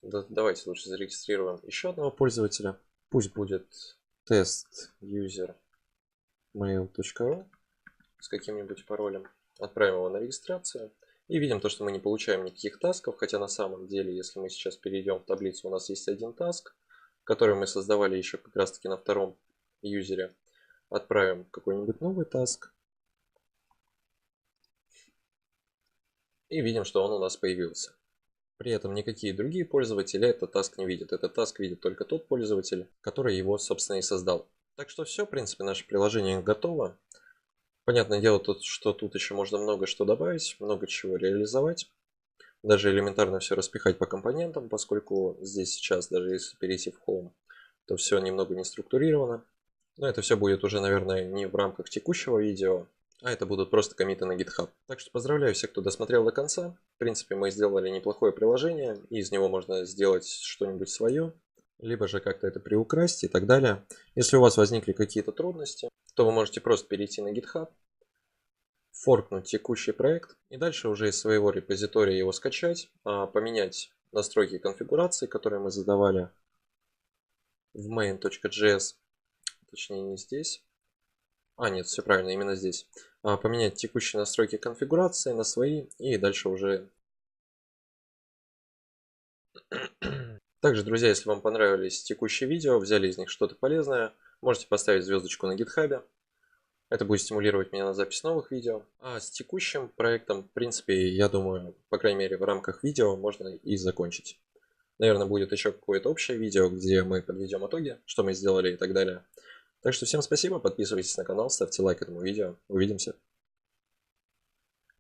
Давайте лучше зарегистрируем еще одного пользователя. Пусть будет тест user mail.ru с каким-нибудь паролем. Отправим его на регистрацию. И видим то, что мы не получаем никаких тасков. Хотя на самом деле, если мы сейчас перейдем в таблицу, у нас есть один таск, который мы создавали еще как раз таки на втором юзере. Отправим какой-нибудь новый таск. И видим, что он у нас появился. При этом никакие другие пользователи этот таск не видят. Этот таск видит только тот пользователь, который его, собственно, и создал. Так что все, в принципе, наше приложение готово. Понятное дело, что тут еще можно много что добавить, много чего реализовать. Даже элементарно все распихать по компонентам, поскольку здесь сейчас, даже если перейти в Home, то все немного не структурировано. Но это все будет уже, наверное, не в рамках текущего видео, а это будут просто коммиты на GitHub. Так что поздравляю всех, кто досмотрел до конца. В принципе, мы сделали неплохое приложение, и из него можно сделать что-нибудь свое, либо же как-то это приукрасить и так далее. Если у вас возникли какие-то трудности, то вы можете просто перейти на GitHub, форкнуть текущий проект и дальше уже из своего репозитория его скачать, поменять настройки конфигурации, которые мы задавали в main.js, точнее не здесь. Нет, все правильно, именно здесь. Поменять текущие настройки конфигурации на свои и дальше уже. Также, друзья, если вам понравились текущие видео, взяли из них что-то полезное, можете поставить звездочку на GitHub. Это будет стимулировать меня на запись новых видео. А с текущим проектом, в принципе, я думаю, по крайней мере в рамках видео можно и закончить. Наверное, будет еще какое-то общее видео, где мы подведем итоги, что мы сделали и так далее. Так что всем спасибо, подписывайтесь на канал, ставьте лайк этому видео. Увидимся.